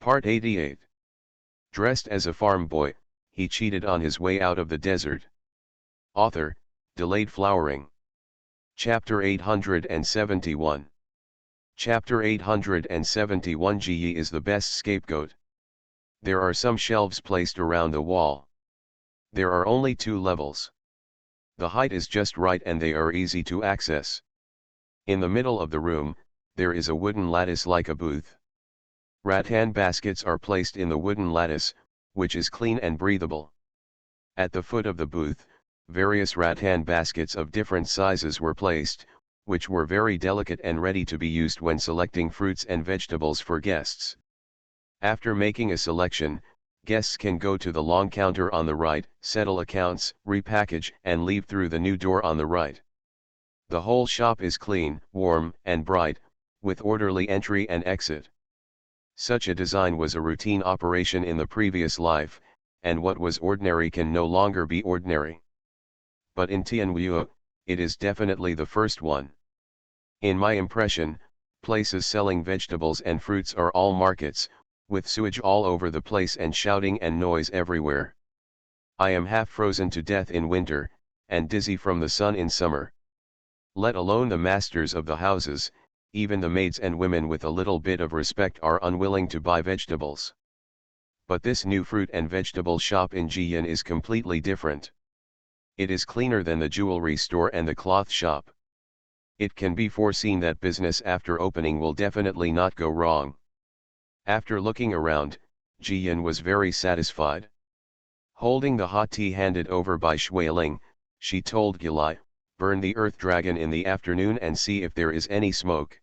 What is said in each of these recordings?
Part 88. Dressed as a farm boy, he cheated on his way out of the desert. Author, Delayed Flowering. Chapter 871. Chapter 871. Ji is the best scapegoat. There are some shelves placed around the wall. There are only 2 levels. The height is just right and they are easy to access. In the middle of the room, there is a wooden lattice like a booth. Rattan baskets are placed in the wooden lattice, which is clean and breathable. At the foot of the booth, various rattan baskets of different sizes were placed, which were very delicate and ready to be used when selecting fruits and vegetables for guests. After making a selection, guests can go to the long counter on the right, settle accounts, repackage, and leave through the new door on the right. The whole shop is clean, warm, and bright, with orderly entry and exit. Such a design was a routine operation in the previous life, and what was ordinary can no longer be ordinary. But in Tianwu, it is definitely the first one. In my impression, places selling vegetables and fruits are all markets, with sewage all over the place and shouting and noise everywhere. I am half frozen to death in winter, and dizzy from the sun in summer. Let alone the masters of the houses, even the maids and women with a little bit of respect are unwilling to buy vegetables. But this new fruit and vegetable shop in Jiyan is completely different. It is cleaner than the jewelry store and the cloth shop. It can be foreseen that business after opening will definitely not go wrong. After looking around, Jiyan was very satisfied. Holding the hot tea handed over by Shuiling, she told Gilai, "Burn the earth dragon in the afternoon and see if there is any smoke.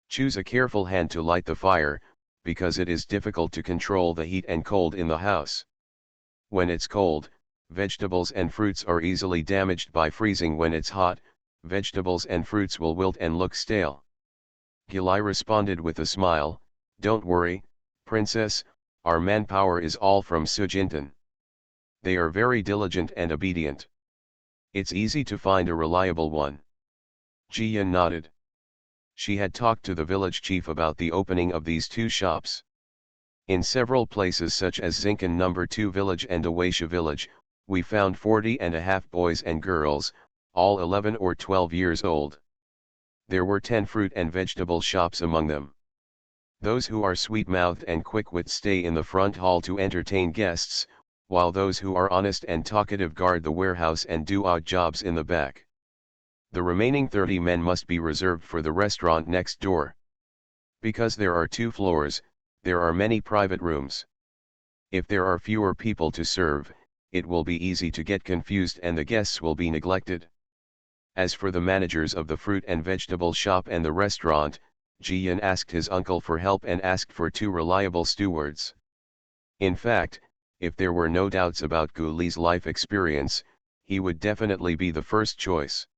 Choose a careful hand to light the fire, because it is difficult to control the heat and cold in the house. When it's cold, vegetables and fruits are easily damaged by freezing. When it's hot, vegetables and fruits will wilt and look stale." Gilai responded with a smile, "Don't worry, princess, our manpower is all from Sujintan. They are very diligent and obedient. It's easy to find a reliable one." Jiyan nodded. She had talked to the village chief about the opening of these 2 shops. In several places such as Zinkan No. 2 village and Awaisha village, we found 40.5 boys and girls, all 11 or 12 years old. There were 10 fruit and vegetable shops among them. Those who are sweet-mouthed and quick-wit stay in the front hall to entertain guests, while those who are honest and talkative guard the warehouse and do odd jobs in the back. The remaining 30 men must be reserved for the restaurant next door. Because there are 2 floors, there are many private rooms. If there are fewer people to serve, it will be easy to get confused and the guests will be neglected. As for the managers of the fruit and vegetable shop and the restaurant, Jiyan asked his uncle for help and asked for 2 reliable stewards. In fact, if there were no doubts about Guli's life experience, he would definitely be the first choice.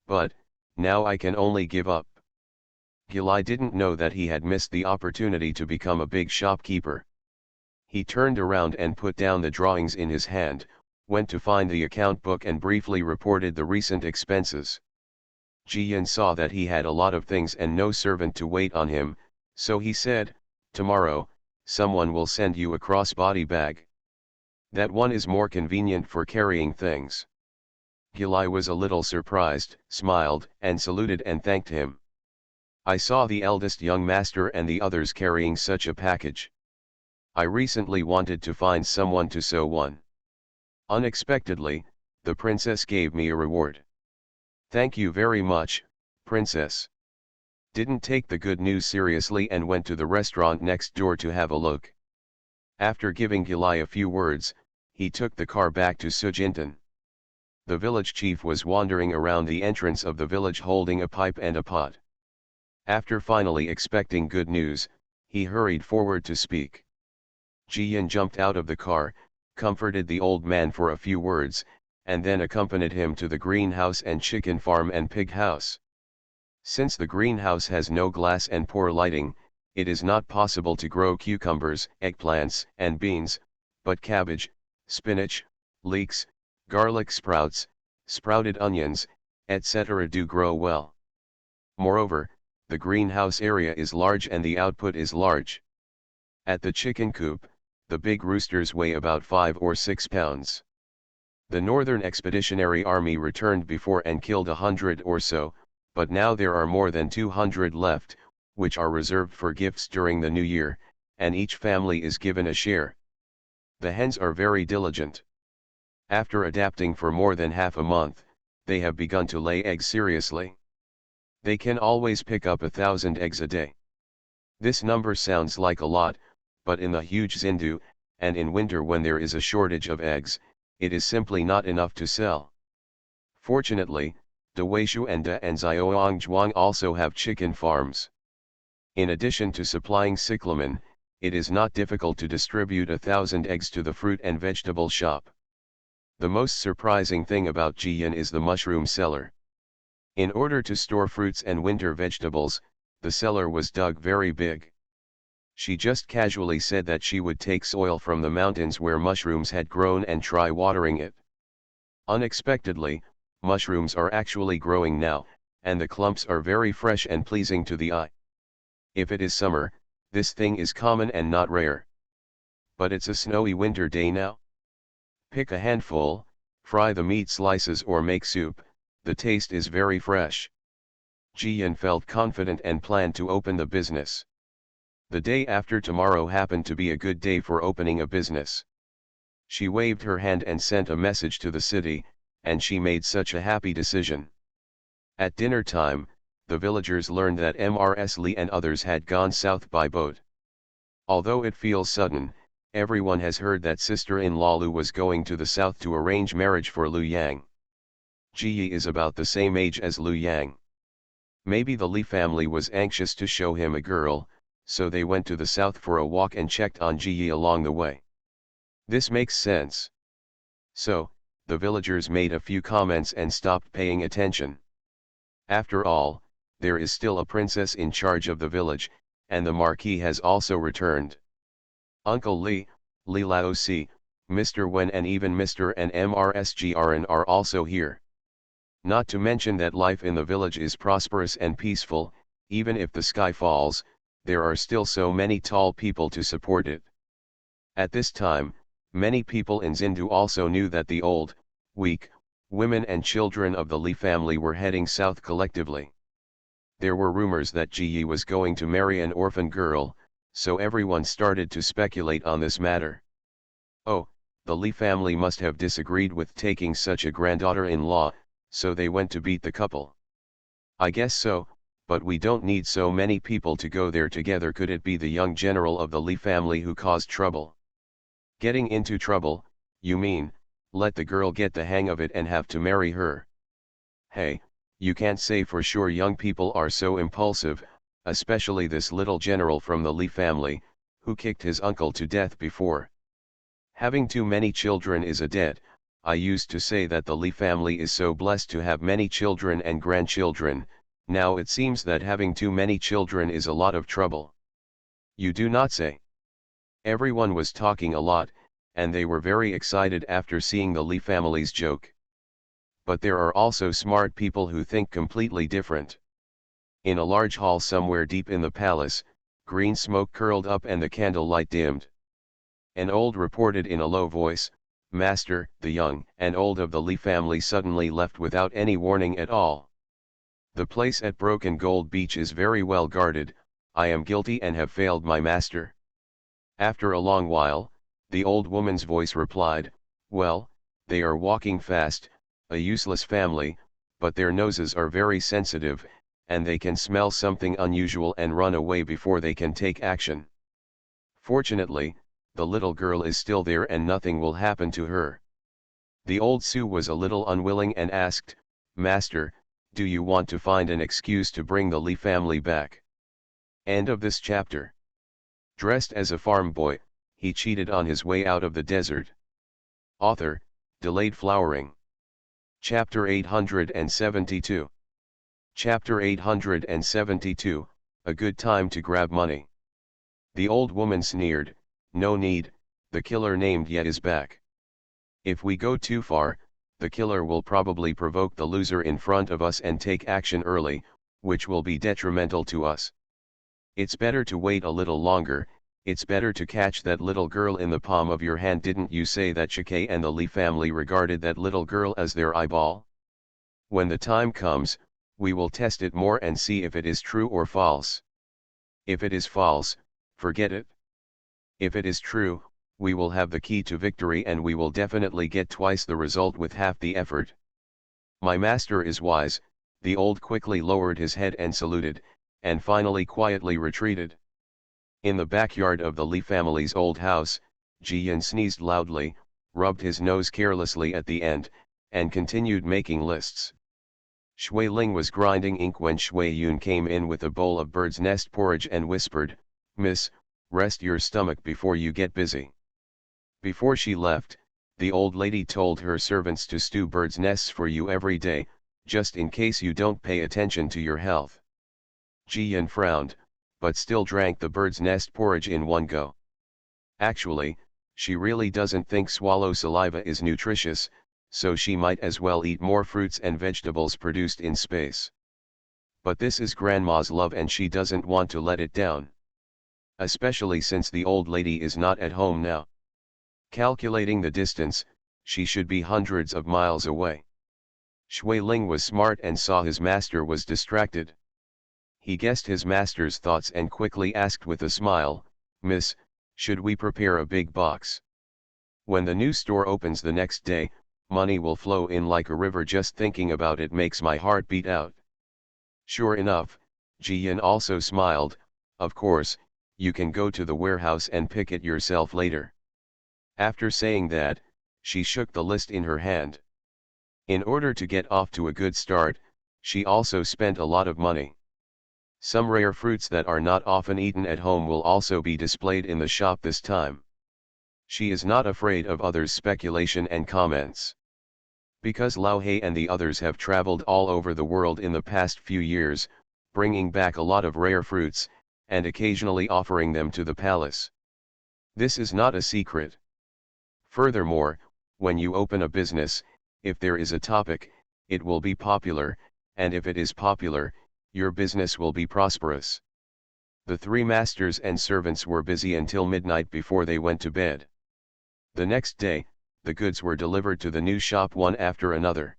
But, now I can only give up. Gilai didn't know that he had missed the opportunity to become a big shopkeeper. He turned around and put down the drawings in his hand, went to find the account book and briefly reported the recent expenses. Jiyan saw that he had a lot of things and no servant to wait on him, so he said, "Tomorrow, someone will send you a crossbody bag. That one is more convenient for carrying things." Gilai was a little surprised, smiled, and saluted and thanked him. "I saw the eldest young master and the others carrying such a package. I recently wanted to find someone to sew one. Unexpectedly, the princess gave me a reward." "Thank you very much, princess." Didn't take the good news seriously and went to the restaurant next door to have a look. After giving Gilai a few words, he took the car back to Sujintan. The village chief was wandering around the entrance of the village holding a pipe and a pot. After finally expecting good news, he hurried forward to speak. Jiyan jumped out of the car, comforted the old man for a few words, and then accompanied him to the greenhouse and chicken farm and pig house. Since the greenhouse has no glass and poor lighting, it is not possible to grow cucumbers, eggplants, and beans, but cabbage, spinach, leeks, garlic sprouts, sprouted onions, etc. do grow well. Moreover, the greenhouse area is large and the output is large. At the chicken coop, the big roosters weigh about 5 or 6 pounds. The Northern Expeditionary Army returned before and killed 100 or so, but now there are more than 200 left, which are reserved for gifts during the new year, and each family is given a share. The hens are very diligent. After adapting for more than half a month, they have begun to lay eggs seriously. They can always pick up 1,000 eggs a day. This number sounds like a lot, but in the huge Zindu, and in winter when there is a shortage of eggs, it is simply not enough to sell. Fortunately, Daweishu and Da and Zhuang also have chicken farms. In addition to supplying cyclamen, it is not difficult to distribute 1,000 eggs to the fruit and vegetable shop. The most surprising thing about Jiyan is the mushroom cellar. In order to store fruits and winter vegetables, the cellar was dug very big. She just casually said that she would take soil from the mountains where mushrooms had grown and try watering it. Unexpectedly, mushrooms are actually growing now, and the clumps are very fresh and pleasing to the eye. If it is summer, this thing is common and not rare. But it's a snowy winter day now. Pick a handful, fry the meat slices or make soup, the taste is very fresh. Jiyan felt confident and planned to open the business. The day after tomorrow happened to be a good day for opening a business. She waved her hand and sent a message to the city, and she made such a happy decision. At dinner time, the villagers learned that Mrs. Li and others had gone south by boat. Although it feels sudden, everyone has heard that sister-in-law Lu was going to the south to arrange marriage for Lu Yang. Ji is about the same age as Lu Yang. Maybe the Li family was anxious to show him a girl, so they went to the south for a walk and checked on Ji along the way. This makes sense. So, the villagers made a few comments and stopped paying attention. After all, there is still a princess in charge of the village, and the marquis has also returned. Uncle Li, Li Laosi, Mr. Wen and even Mr. and Mrs. Grn are also here. Not to mention that life in the village is prosperous and peaceful, even if the sky falls, there are still so many tall people to support it. At this time, many people in Zindu also knew that the old, weak, women and children of the Li family were heading south collectively. There were rumors that Ji was going to marry an orphan girl, so everyone started to speculate on this matter. Oh, the Li family must have disagreed with taking such a granddaughter-in-law, so they went to beat the couple. I guess so, but we don't need so many people to go there together. Could it be the young general of the Li family who caused trouble? Getting into trouble, you mean, let the girl get the hang of it and have to marry her. Hey, you can't say for sure. Young people are so impulsive, especially this little general from the Li family, who kicked his uncle to death before. Having too many children is a debt. I used to say that the Li family is so blessed to have many children and grandchildren. Now it seems that having too many children is a lot of trouble. You do not say. Everyone was talking a lot, and they were very excited after seeing the Li family's joke. But there are also smart people who think completely different. In a large hall somewhere deep in the palace, green smoke curled up and the candlelight dimmed. An old reported in a low voice, "Master, the young and old of the Li family suddenly left without any warning at all. The place at Broken Gold Beach is very well guarded. I am guilty and have failed my master." After a long while, the old woman's voice replied, "Well, they are walking fast, a useless family, but their noses are very sensitive, and they can smell something unusual and run away before they can take action. Fortunately, the little girl is still there and nothing will happen to her." The old Sioux was a little unwilling and asked, "Master, do you want to find an excuse to bring the Li family back?" End of this chapter. Dressed as a farm boy, he cheated on his way out of the desert. Author, Delayed Flowering. Chapter 872. Chapter 872, A Good Time to Grab Money. The old woman sneered, "No need, the killer named Yet is back. If we go too far, the killer will probably provoke the loser in front of us and take action early, which will be detrimental to us. It's better to wait a little longer, It's better to catch that little girl in the palm of your hand. Didn't you say that Chike and the Lee family regarded that little girl as their eyeball? When the time comes, we will test it more and see if it is true or false. If it is false, forget it. If it is true, we will have the key to victory and we will definitely get twice the result with half the effort. My master is wise. The old quickly lowered his head and saluted, and finally quietly retreated. In the backyard of the Lee family's old house, Ji-yin sneezed loudly, rubbed his nose carelessly at the end, and continued making lists. Shui Ling was grinding ink when Shui Yun came in with a bowl of bird's nest porridge and whispered, "Miss, rest your stomach before you get busy." Before she left, the old lady told her servants to stew birds' nests for you every day, just in case you don't pay attention to your health. Ji-yin frowned, but still drank the bird's nest porridge in one go. Actually, she really doesn't think swallow saliva is nutritious, so she might as well eat more fruits and vegetables produced in space. But this is grandma's love and she doesn't want to let it down. Especially since the old lady is not at home now. Calculating the distance, she should be hundreds of miles away. Shui Ling was smart and saw his master was distracted. He guessed his master's thoughts and quickly asked with a smile, "Miss, should we prepare a big box? When the new store opens the next day, money will flow in like a river. Just thinking about it makes my heart beat out." Sure enough, Ji-yin also smiled, "Of course, you can go to the warehouse and pick it yourself later." After saying that, she shook the list in her hand. In order to get off to a good start, she also spent a lot of money. Some rare fruits that are not often eaten at home will also be displayed in the shop this time. She is not afraid of others' speculation and comments. Because Lao Hei and the others have traveled all over the world in the past few years, bringing back a lot of rare fruits, and occasionally offering them to the palace. This is not a secret. Furthermore, when you open a business, if there is a topic, it will be popular, and if it is popular, your business will be prosperous. The three masters and servants were busy until midnight before they went to bed. The next day, the goods were delivered to the new shop one after another.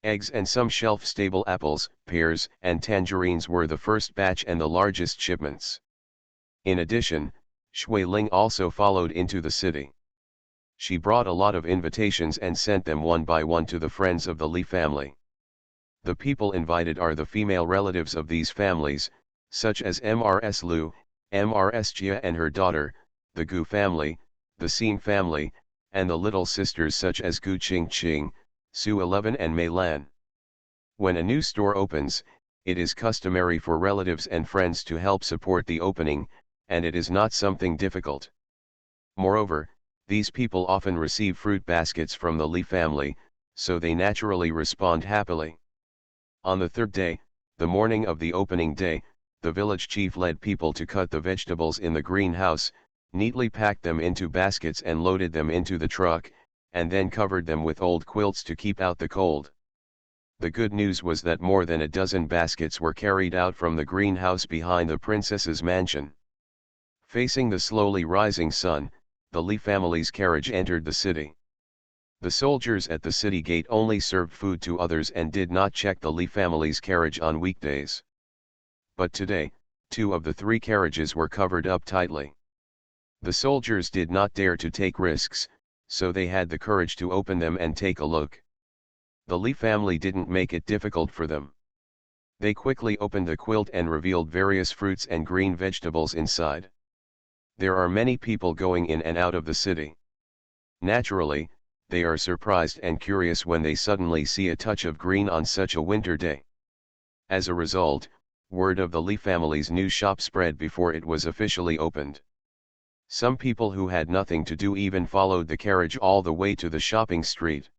Eggs and some shelf-stable apples, pears, and tangerines were the first batch and the largest shipments. In addition, Shui Ling also followed into the city. She brought a lot of invitations and sent them one by one to the friends of the Li family. The people invited are the female relatives of these families, such as Mrs. Liu, Mrs. Jia and her daughter, the Gu family, the Xin family, and the little sisters such as Gu Qingqing, Su 11 and Mei Lan. When a new store opens, it is customary for relatives and friends to help support the opening, and it is not something difficult. Moreover, these people often receive fruit baskets from the Li family, so they naturally respond happily. On the third day, the morning of the opening day, the village chief led people to cut the vegetables in the greenhouse, neatly packed them into baskets and loaded them into the truck, and then covered them with old quilts to keep out the cold. The good news was that more than a dozen baskets were carried out from the greenhouse behind the princess's mansion. Facing the slowly rising sun, the Li family's carriage entered the city. The soldiers at the city gate only served food to others and did not check the Li family's carriage on weekdays. But today, 2 of the 3 carriages were covered up tightly. The soldiers did not dare to take risks, so they had the courage to open them and take a look. The Li family didn't make it difficult for them. They quickly opened the quilt and revealed various fruits and green vegetables inside. There are many people going in and out of the city. Naturally, they are surprised and curious when they suddenly see a touch of green on such a winter day. As a result, word of the Li family's new shop spread before it was officially opened. Some people who had nothing to do even followed the carriage all the way to the shopping street.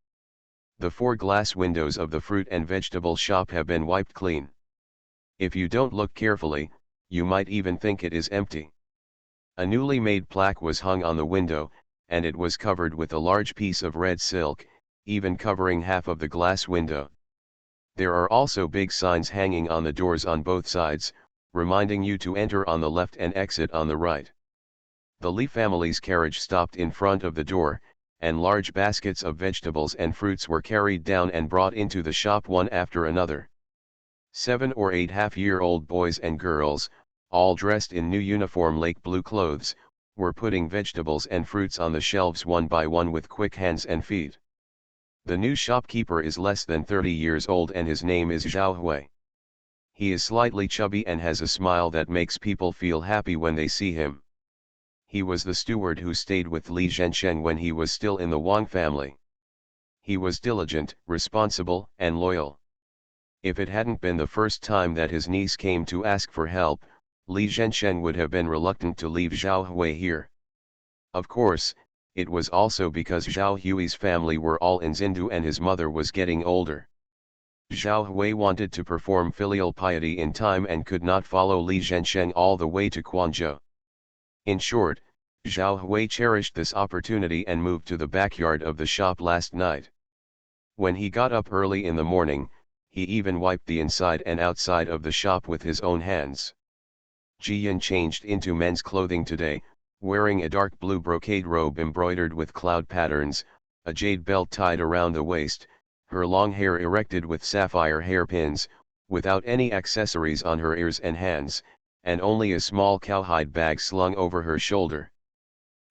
The 4 glass windows of the fruit and vegetable shop have been wiped clean. If you don't look carefully, you might even think it is empty. A newly made plaque was hung on the window, and it was covered with a large piece of red silk, even covering half of the glass window. There are also big signs hanging on the doors on both sides, reminding you to enter on the left and exit on the right. The Li family's carriage stopped in front of the door, and large baskets of vegetables and fruits were carried down and brought into the shop one after another. 7 or 8 half-year-old boys and girls, all dressed in new uniform lake blue clothes, were putting vegetables and fruits on the shelves one by one with quick hands and feet. The new shopkeeper is less than 30 years old and his name is Zhao Hui. He is slightly chubby and has a smile that makes people feel happy when they see him. He was the steward who stayed with Li Zhensheng when he was still in the Wang family. He was diligent, responsible, and loyal. If it hadn't been the first time that his niece came to ask for help, Li Zhensheng would have been reluctant to leave Zhao Hui here. Of course, it was also because Zhao Hui's family were all in Zindu and his mother was getting older. Zhao Hui wanted to perform filial piety in time and could not follow Li Zhensheng all the way to Quanzhou. In short, Zhao Hui cherished this opportunity and moved to the backyard of the shop last night. When he got up early in the morning, he even wiped the inside and outside of the shop with his own hands. Jiyan changed into men's clothing today, wearing a dark blue brocade robe embroidered with cloud patterns, a jade belt tied around the waist, her long hair erected with sapphire hairpins, without any accessories on her ears and hands, and only a small cowhide bag slung over her shoulder.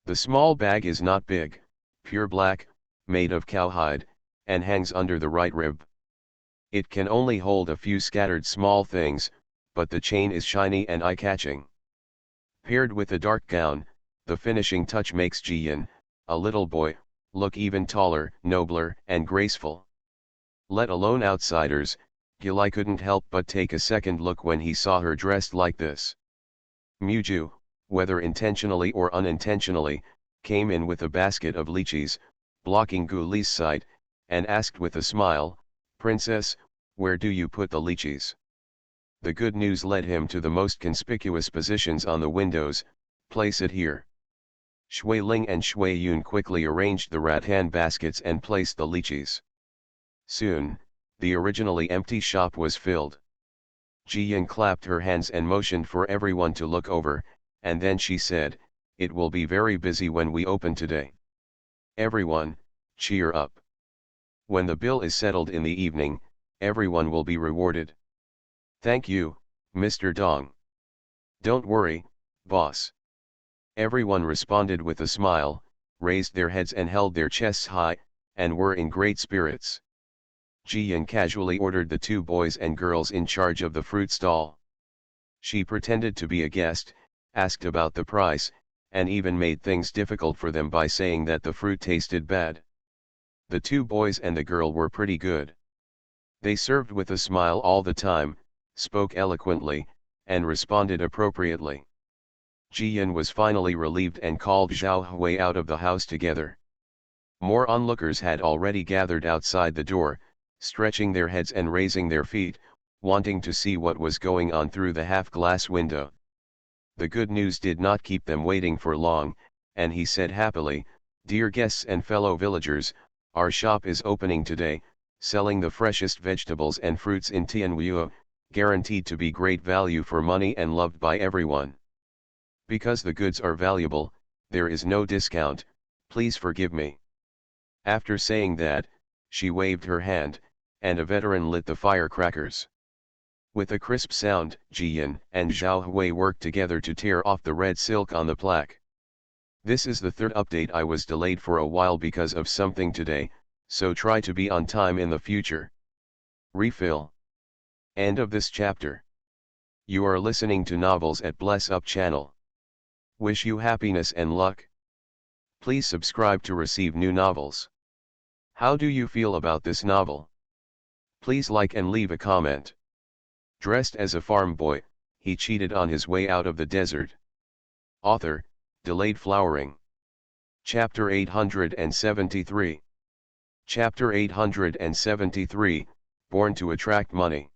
The small bag is not big, pure black, made of cowhide, and hangs under the right rib. It can only hold a few scattered small things, but the chain is shiny and eye-catching. Paired with a dark gown, the finishing touch makes Jiyan, a little boy, look even taller, nobler, and graceful. Let alone outsiders, Gilai couldn't help but take a second look when he saw her dressed like this. Muju, whether intentionally or unintentionally, came in with a basket of lychees, blocking Guli's sight, and asked with a smile, "Princess, where do you put the lychees?" The good news led him to the most conspicuous positions on the windows. "Place it here." Shui Ling and Shui Yun quickly arranged the rattan baskets and placed the lychees. Soon, the originally empty shop was filled. Jiyan clapped her hands and motioned for everyone to look over, and then she said, "It will be very busy when we open today. Everyone, cheer up. When the bill is settled in the evening, everyone will be rewarded." "Thank you, Mr. Dong." "Don't worry, boss." Everyone responded with a smile, raised their heads and held their chests high, and were in great spirits. Jiyan casually ordered the 2 boys and girls in charge of the fruit stall. She pretended to be a guest, asked about the price, and even made things difficult for them by saying that the fruit tasted bad. The 2 boys and the girl were pretty good. They served with a smile all the time, spoke eloquently, and responded appropriately. Jiyan was finally relieved and called Zhao Hui out of the house together. More onlookers had already gathered outside the door, stretching their heads and raising their feet, wanting to see what was going on through the half-glass window. The good news did not keep them waiting for long, and he said happily, "Dear guests and fellow villagers, our shop is opening today, selling the freshest vegetables and fruits in Tianwu, guaranteed to be great value for money and loved by everyone. Because the goods are valuable, there is no discount, please forgive me." After saying that, she waved her hand, and a veteran lit the firecrackers. With a crisp sound, Jiyan and Zhao Hui worked together to tear off the red silk on the plaque. "This is the 3rd update. I was delayed for a while because of something today, so try to be on time in the future. Refill." End of this chapter. You are listening to Novels at Bless Up channel. Wish you happiness and luck. Please subscribe to receive new novels. How do you feel about this novel? Please like and leave a comment. Dressed as a farm boy, he cheated on his way out of the desert. Author, Delayed Flowering. Chapter 873. Chapter 873, Born to Attract Money.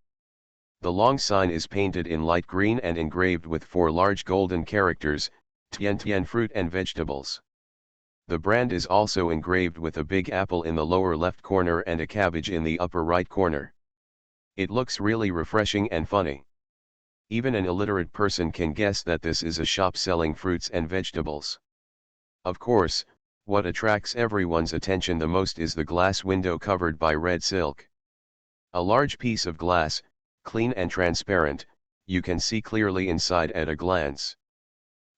The long sign is painted in light green and engraved with 4 large golden characters, Tian Tian fruit and vegetables. The brand is also engraved with a big apple in the lower left corner and a cabbage in the upper right corner. It looks really refreshing and funny. Even an illiterate person can guess that this is a shop selling fruits and vegetables. Of course, what attracts everyone's attention the most is the glass window covered by red silk. A large piece of glass, clean and transparent, you can see clearly inside at a glance.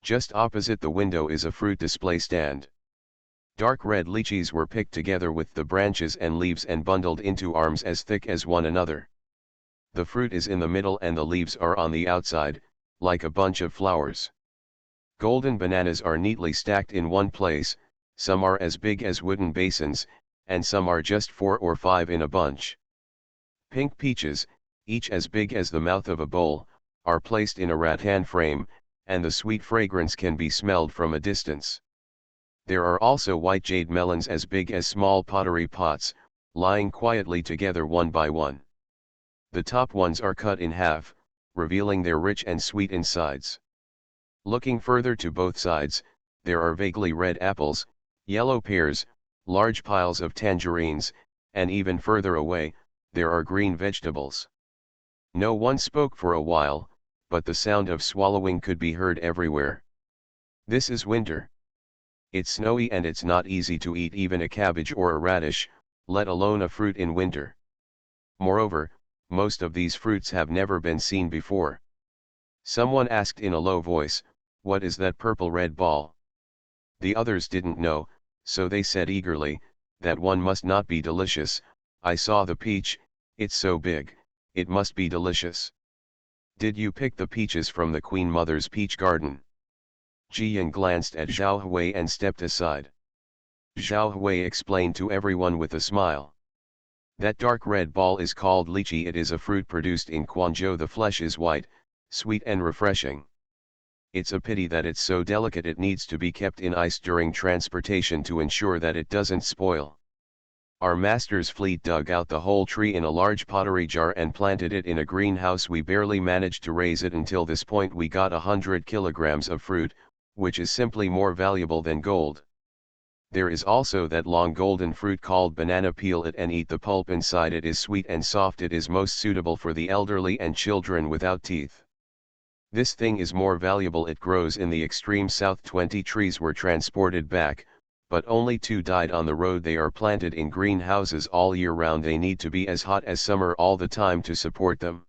Just opposite the window is a fruit display stand. Dark red lychees were picked together with the branches and leaves and bundled into arms as thick as one another. The fruit is in the middle and the leaves are on the outside, like a bunch of flowers. Golden bananas are neatly stacked in one place, some are as big as wooden basins, and some are just 4 or 5 in a bunch. Pink peaches, each as big as the mouth of a bowl, are placed in a rattan frame, and the sweet fragrance can be smelled from a distance. There are also white jade melons as big as small pottery pots, lying quietly together one by one. The top ones are cut in half, revealing their rich and sweet insides. Looking further to both sides, there are vaguely red apples, yellow pears, large piles of tangerines, and even further away, there are green vegetables. No one spoke for a while, but the sound of swallowing could be heard everywhere. This is winter. It's snowy and it's not easy to eat even a cabbage or a radish, let alone a fruit in winter. Moreover, most of these fruits have never been seen before. Someone asked in a low voice, "What is that purple-red ball?" The others didn't know, so they said eagerly, "That one must not be delicious. I saw the peach, it's so big, it must be delicious." "Did you pick the peaches from the Queen Mother's peach garden?" Jiyan glanced at Zhao Hui and stepped aside. Zhao Hui explained to everyone with a smile. "That dark red ball is called lychee. It is a fruit produced in Quanzhou. The flesh is white, sweet and refreshing. It's a pity that it's so delicate it needs to be kept in ice during transportation to ensure that it doesn't spoil. Our master's fleet dug out the whole tree in a large pottery jar and planted it in a greenhouse. We barely managed to raise it until this point. We got 100 kilograms of fruit, which is simply more valuable than gold. There is also that long golden fruit called banana. Peel it and eat the pulp inside. It is sweet and soft. It is most suitable for the elderly and children without teeth. This thing is more valuable. It grows in the extreme south. 20 trees were transported back, but only 2 died on the road. They are planted in greenhouses all year round. They need to be as hot as summer all the time to support them.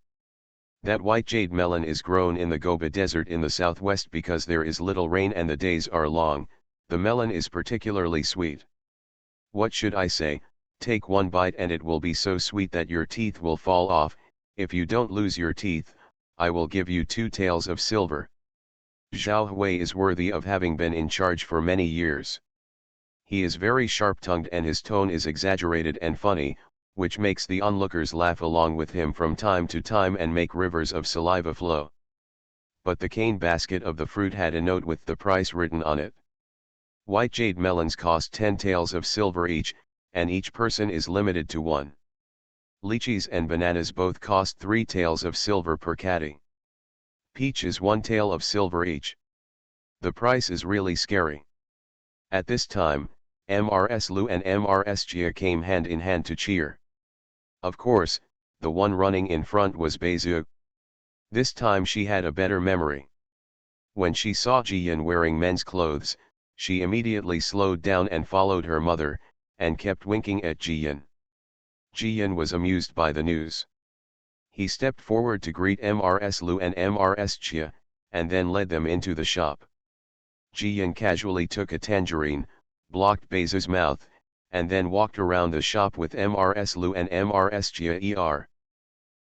That white jade melon is grown in the Gobi Desert in the southwest because there is little rain and the days are long. The melon is particularly sweet. What should I say? Take one bite and it will be so sweet that your teeth will fall off. If you don't lose your teeth, I will give you 2 taels of silver." Zhao Hui is worthy of having been in charge for many years. He is very sharp-tongued and his tone is exaggerated and funny, which makes the onlookers laugh along with him from time to time and make rivers of saliva flow. But the cane basket of the fruit had a note with the price written on it. White jade melons cost 10 taels of silver each, and each person is limited to 1. Lychees and bananas both cost 3 taels of silver per caddy. Peach is 1 tael of silver each. The price is really scary. At this time, Mrs. Lu and Mrs. Jia came hand in hand to cheer. Of course, the one running in front was Beizhu. This time she had a better memory. When she saw Jiyan wearing men's clothes, she immediately slowed down and followed her mother, and kept winking at Jiyan. Jiyan was amused by the news. He stepped forward to greet Mrs. Lu and Mrs. Jia, and then led them into the shop. Jiyan casually took a tangerine, blocked Beizhu's mouth, and then walked around the shop with Mrs. Lu and Mrs. Jia.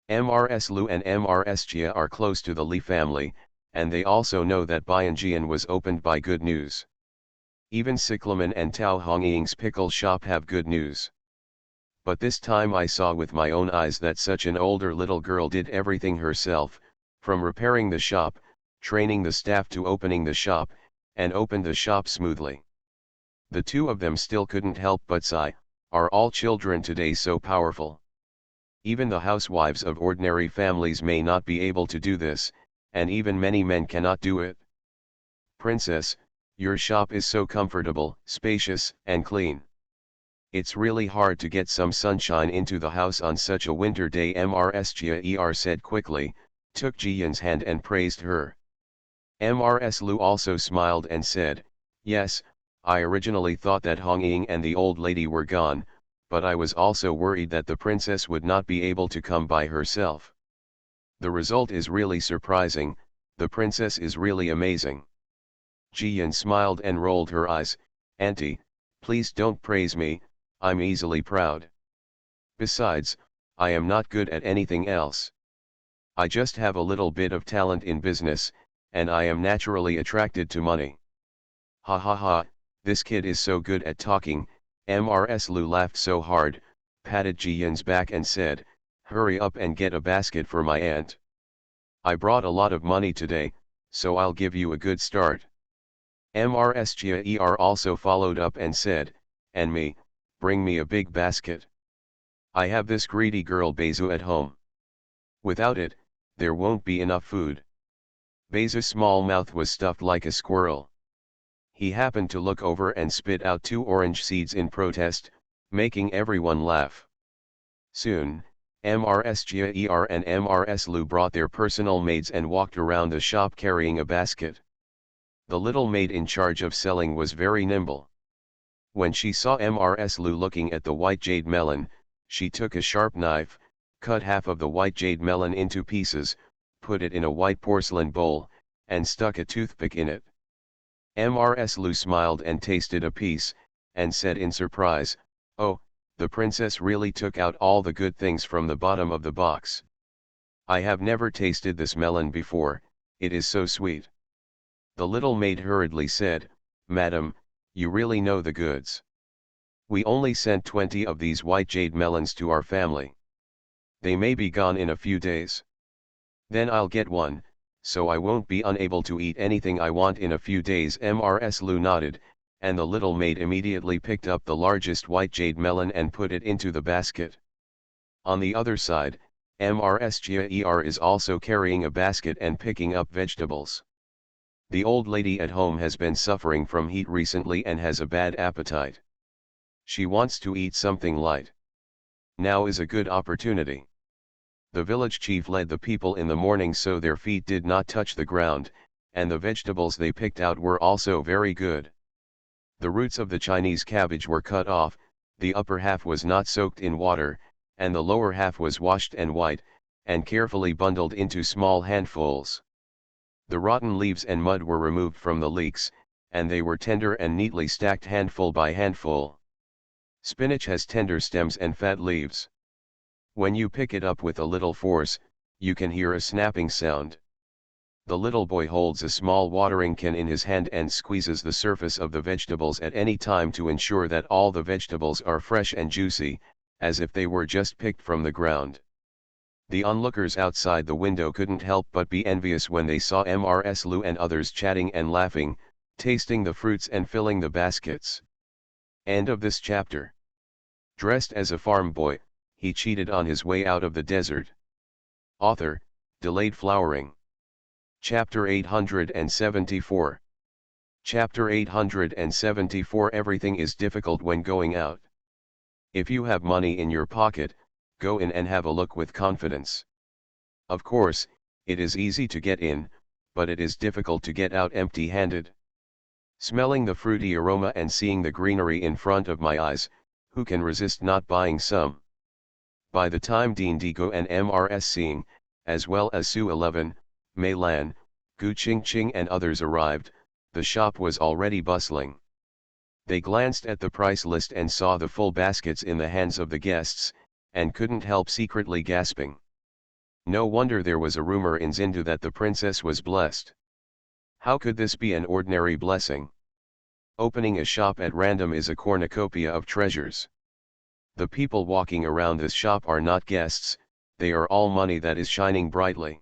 Mrs. Lu and Mrs. Jia are close to the Li family, and they also know that Bianjian was opened by good news. Even Cyclamen and Tao Hongying's pickle shop have good news. But this time I saw with my own eyes that such an older little girl did everything herself, from repairing the shop, training the staff to opening the shop, and opened the shop smoothly. The 2 of them still couldn't help but sigh, are all children today so powerful? Even the housewives of ordinary families may not be able to do this, and even many men cannot do it. "Princess, your shop is so comfortable, spacious, and clean. It's really hard to get some sunshine into the house on such a winter day," Mrs. Jia said quickly, took Ji Yin's hand and praised her. Mrs. Lu also smiled and said, "Yes, I originally thought that Hong Ying and the old lady were gone, but I was also worried that the princess would not be able to come by herself. The result is really surprising, the princess is really amazing." Ji Yin smiled and rolled her eyes. "Auntie, please don't praise me, I'm easily proud. Besides, I am not good at anything else. I just have a little bit of talent in business, and I am naturally attracted to money." "Ha ha ha, this kid is so good at talking." Mrs. Lu laughed so hard, patted Ji Yin's back and said, "Hurry up and get a basket for my aunt. I brought a lot of money today, so I'll give you a good start." Mrs. Jia also followed up and said, "And me, bring me a big basket. I have this greedy girl Beizu at home. Without it, there won't be enough food." Beizu's small mouth was stuffed like a squirrel. He happened to look over and spit out 2 orange seeds in protest, making everyone laugh. Soon, Mrs. Jia and Mrs. Lu brought their personal maids and walked around the shop carrying a basket. The little maid in charge of selling was very nimble. When she saw Mrs. Lu looking at the white jade melon, she took a sharp knife, cut half of the white jade melon into pieces, put it in a white porcelain bowl, and stuck a toothpick in it. Mrs. Lu smiled and tasted a piece, and said in surprise, "Oh, the princess really took out all the good things from the bottom of the box. I have never tasted this melon before, it is so sweet." The little maid hurriedly said, "Madam, you really know the goods. We only sent 20 of these white jade melons to our family. They may be gone in a few days. Then I'll get one, so I won't be unable to eat anything I want in a few days." Mrs. Lu nodded, and the little maid immediately picked up the largest white jade melon and put it into the basket. On the other side, Mrs. Jia is also carrying a basket and picking up vegetables. The old lady at home has been suffering from heat recently and has a bad appetite. She wants to eat something light. Now is a good opportunity. The village chief led the people in the morning so their feet did not touch the ground, and the vegetables they picked out were also very good. The roots of the Chinese cabbage were cut off, the upper half was not soaked in water, and the lower half was washed and white, and carefully bundled into small handfuls. The rotten leaves and mud were removed from the leeks, and they were tender and neatly stacked handful by handful. Spinach has tender stems and fat leaves. When you pick it up with a little force, you can hear a snapping sound. The little boy holds a small watering can in his hand and squeezes the surface of the vegetables at any time to ensure that all the vegetables are fresh and juicy, as if they were just picked from the ground. The onlookers outside the window couldn't help but be envious when they saw Mrs. Lu and others chatting and laughing, tasting the fruits and filling the baskets. End of this chapter. Dressed as a farm boy, he cheated on his way out of the desert. Author, Delayed Flowering. Chapter 874. Chapter 874. Everything is difficult when going out. If you have money in your pocket, go in and have a look with confidence. Of course, it is easy to get in, but it is difficult to get out empty-handed. Smelling the fruity aroma and seeing the greenery in front of my eyes, who can resist not buying some? By the time Dean Digo and Mrs. Sing, as well as Su 11, Mei Lan, Gu Qingqing and others arrived, the shop was already bustling. They glanced at the price list and saw the full baskets in the hands of the guests, and couldn't help secretly gasping. No wonder there was a rumor in Zindu that the princess was blessed. How could this be an ordinary blessing? Opening a shop at random is a cornucopia of treasures. The people walking around this shop are not guests, they are all money that is shining brightly.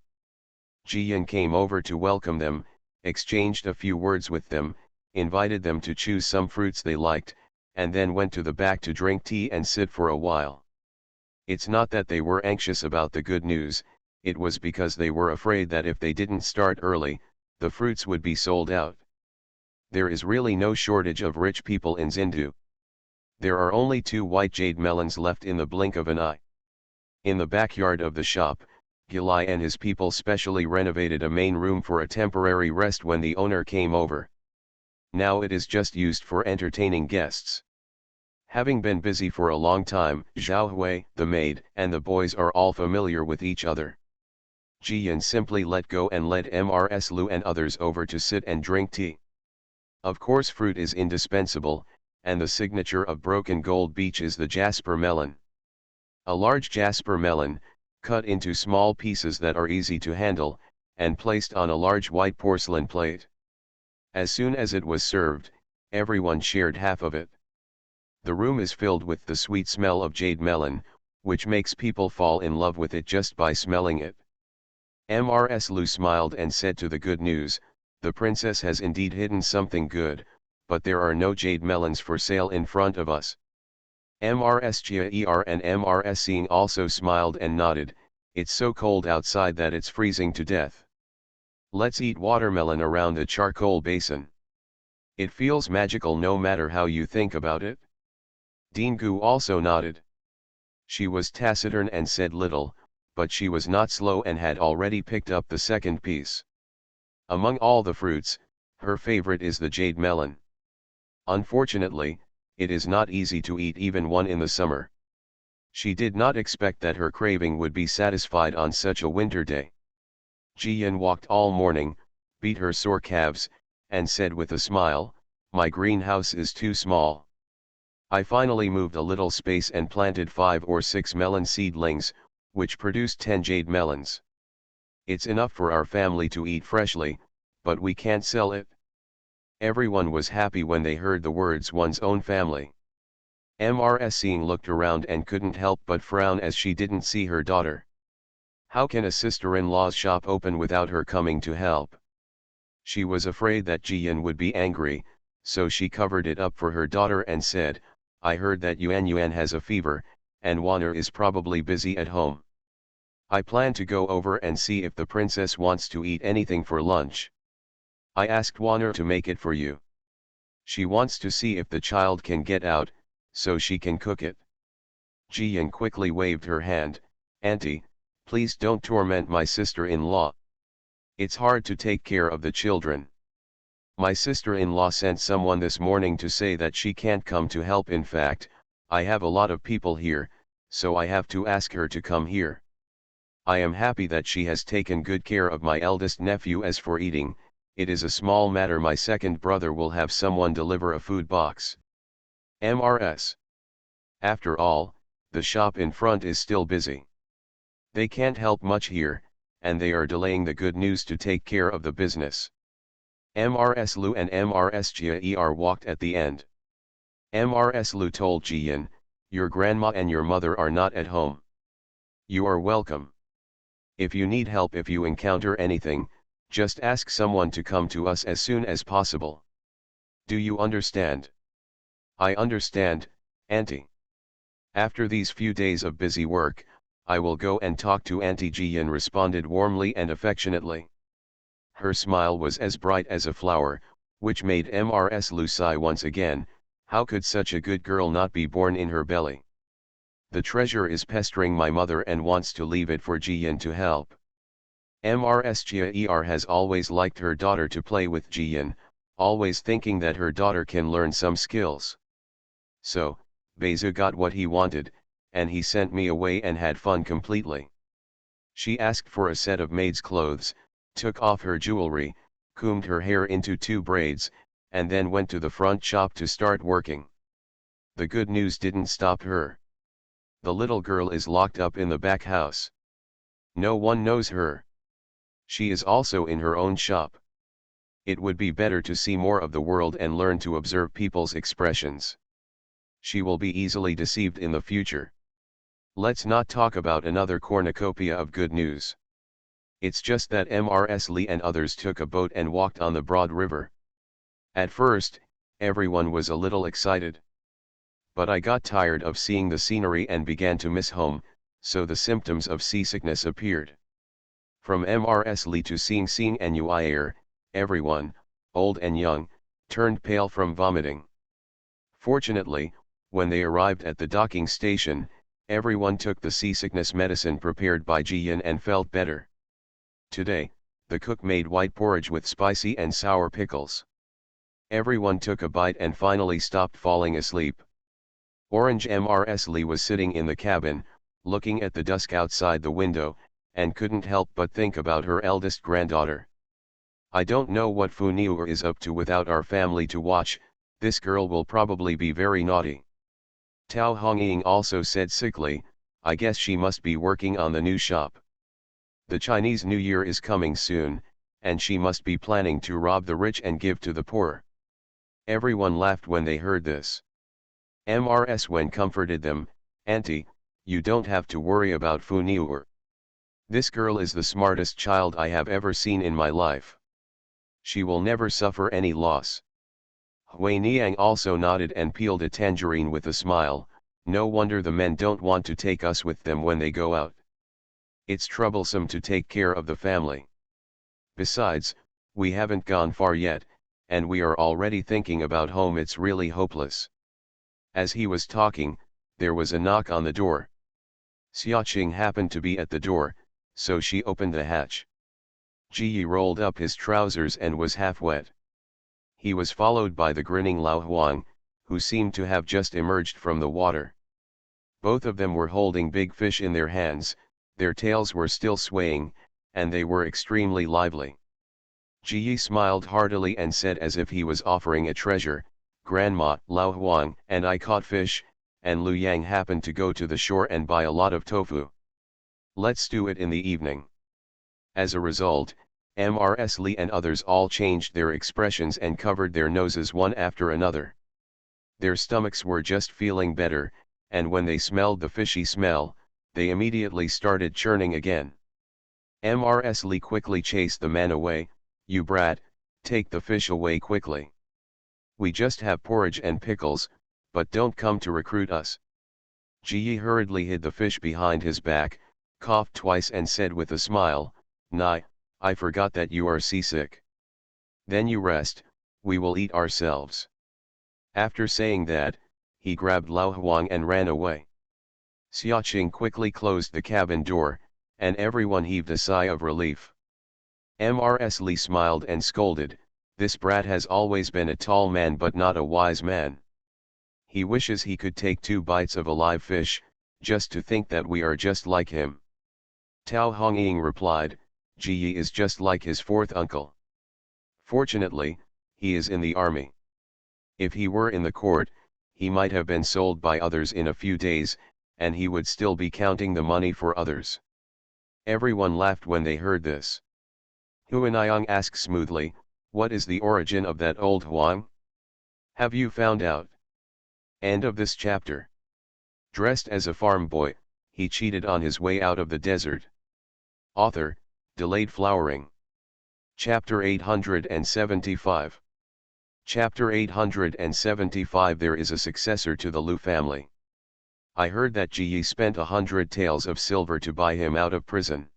Ji Yin came over to welcome them, exchanged a few words with them, invited them to choose some fruits they liked, and then went to the back to drink tea and sit for a while. It's not that they were anxious about the good news, it was because they were afraid that if they didn't start early, the fruits would be sold out. There is really no shortage of rich people in Zindu. There are only 2 white jade melons left in the blink of an eye. In the backyard of the shop, Gilai and his people specially renovated a main room for a temporary rest when the owner came over. Now it is just used for entertaining guests. Having been busy for a long time, Zhao Hui, the maid, and the boys are all familiar with each other. Jiyan simply let go and led Mrs. Lu and others over to sit and drink tea. Of course fruit is indispensable, and the signature of Broken Gold Beach is the jasper melon. A large jasper melon, cut into small pieces that are easy to handle, and placed on a large white porcelain plate. As soon as it was served, everyone shared half of it. The room is filled with the sweet smell of jade melon, which makes people fall in love with it just by smelling it. Mrs. Lu smiled and said to the good news, the princess has indeed hidden something good, but there are no jade melons for sale in front of us. Mrs. Jia and Mrs. Seeing also smiled and nodded, it's so cold outside that it's freezing to death. Let's eat watermelon around a charcoal basin. It feels magical no matter how you think about it. Dingu also nodded. She was taciturn and said little, but she was not slow and had already picked up the second piece. Among all the fruits, her favorite is the jade melon. Unfortunately, it is not easy to eat even one in the summer. She did not expect that her craving would be satisfied on such a winter day. Jiyan walked all morning, beat her sore calves, and said with a smile, my greenhouse is too small. I finally moved a little space and planted 5 or 6 melon seedlings, which produced 10 jade melons. It's enough for our family to eat freshly, but we can't sell it. Everyone was happy when they heard the words one's own family. Mrs. Seeing looked around and couldn't help but frown as she didn't see her daughter. How can a sister-in-law's shop open without her coming to help? She was afraid that Jiyan would be angry, so she covered it up for her daughter and said, I heard that Yuan has a fever, and Wanner is probably busy at home. I plan to go over and see if the princess wants to eat anything for lunch. I asked Wanner to make it for you. She wants to see if the child can get out, so she can cook it. Jiyan quickly waved her hand, Auntie, please don't torment my sister-in-law. It's hard to take care of the children. My sister-in-law sent someone this morning to say that she can't come to help. In fact, I have a lot of people here, so I have to ask her to come here. I am happy that she has taken good care of my eldest nephew. As for eating, it is a small matter. My second brother will have someone deliver a food box. Mrs. After all, the shop in front is still busy. They can't help much here, and they are delaying the good news to take care of the business. Mrs. Lu and Mrs. Jia walked at the end. Mrs. Lu told Jiyan, your grandma and your mother are not at home. You are welcome. If you need help, if you encounter anything, just ask someone to come to us as soon as possible. Do you understand? I understand, Auntie. After these few days of busy work, I will go and talk to Auntie. Jiyan responded warmly and affectionately. Her smile was as bright as a flower, which made Mrs. Lu sigh once again. How could such a good girl not be born in her belly? The treasure is pestering my mother and wants to leave it for Jiyan to help. Mrs. Jia has always liked her daughter to play with Jiyan, always thinking that her daughter can learn some skills. So, Beizu got what he wanted, and he sent me away and had fun completely. She asked for a set of maid's clothes, took off her jewelry, combed her hair into 2 braids, and then went to the front shop to start working. The good news didn't stop her. The little girl is locked up in the back house. No one knows her. She is also in her own shop. It would be better to see more of the world and learn to observe people's expressions. She will be easily deceived in the future. Let's not talk about another cornucopia of good news. It's just that Mrs. Li and others took a boat and walked on the broad river. At first, everyone was a little excited. But I got tired of seeing the scenery and began to miss home, so the symptoms of seasickness appeared. From Mrs. Li to Xing and Yuir, everyone, old and young, turned pale from vomiting. Fortunately, when they arrived at the docking station, Everyone took the seasickness medicine prepared by Ji Yin and felt better. Today, the cook made white porridge with spicy and sour pickles. Everyone took a bite and finally stopped falling asleep. Orange Mrs. Lee was sitting in the cabin, looking at the dusk outside the window, and couldn't help but think about her eldest granddaughter. I don't know what Fu Niu is up to without our family to watch. This girl will probably be very naughty. Tao Hongying also said sickly, I guess she must be working on the new shop. The Chinese New Year is coming soon, and she must be planning to rob the rich and give to the poor. Everyone laughed when they heard this. Mrs. Wen comforted them, Auntie, you don't have to worry about Fu Niu. This girl is the smartest child I have ever seen in my life. She will never suffer any loss. Hui Niang also nodded and peeled a tangerine with a smile. No wonder the men don't want to take us with them when they go out. It's troublesome to take care of the family. Besides, we haven't gone far yet, and we are already thinking about home. It's really hopeless. As he was talking, there was a knock on the door. Xiaoqing happened to be at the door, so she opened the hatch. Ji Yi rolled up his trousers and was half wet. He was followed by the grinning Lao Huang, who seemed to have just emerged from the water. Both of them were holding big fish in their hands, their tails were still swaying, and they were extremely lively. Ji Yi smiled heartily and said as if he was offering a treasure, Grandma, Lao Huang and I caught fish, and Lu Yang happened to go to the shore and buy a lot of tofu. Let's do it in the evening. As a result, Mrs. Lee and others all changed their expressions and covered their noses one after another. Their stomachs were just feeling better, and when they smelled the fishy smell, they immediately started churning again. Mrs. Lee quickly chased the man away, You brat, take the fish away quickly. We just have porridge and pickles, but don't come to recruit us. Ji Yi hurriedly hid the fish behind his back, coughed twice and said with a smile, Nai, I forgot that you are seasick. Then you rest, we will eat ourselves. After saying that, he grabbed Lao Huang and ran away. Xiaoqing quickly closed the cabin door, and everyone heaved a sigh of relief. Mrs. Lee smiled and scolded, This brat has always been a tall man but not a wise man. He wishes he could take 2 bites of a live fish, just to think that we are just like him. Tao Hongying replied, Ji Yi is just like his 4th uncle. Fortunately, he is in the army. If he were in the court, he might have been sold by others in a few days, and he would still be counting the money for others. Everyone laughed when they heard this. Huaniyang asked smoothly, What is the origin of that old Huang? Have you found out? End of this chapter. Dressed as a farm boy, he cheated on his way out of the desert. Author, Delayed Flowering. Chapter 875. Chapter 875 There is a successor to the Lu family. I heard that Ji Yi spent 100 taels of silver to buy him out of prison.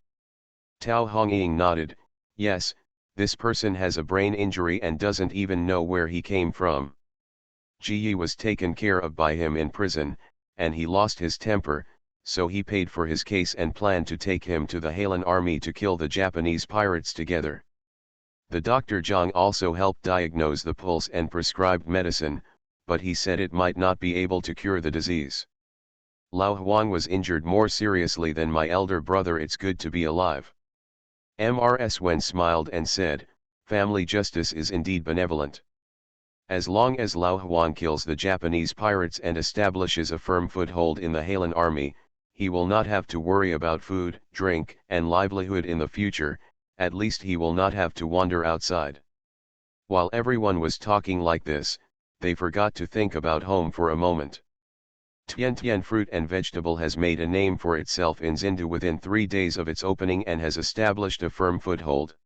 Tao Hongying nodded, Yes, this person has a brain injury and doesn't even know where he came from. Ji Yi was taken care of by him in prison, and he lost his temper, so he paid for his case and planned to take him to the Hailan army to kill the Japanese pirates together. The Dr. Zhang also helped diagnose the pulse and prescribed medicine, but he said it might not be able to cure the disease. Lao Huang was injured more seriously than my elder brother. It's good to be alive. Mrs. Wen smiled and said, Family justice is indeed benevolent. As long as Lao Huang kills the Japanese pirates and establishes a firm foothold in the Hailan army, he will not have to worry about food, drink, and livelihood in the future. At least he will not have to wander outside. While everyone was talking like this, they forgot to think about home for a moment. Tian Fruit and Vegetable has made a name for itself in Xindu within 3 days of its opening and has established a firm foothold.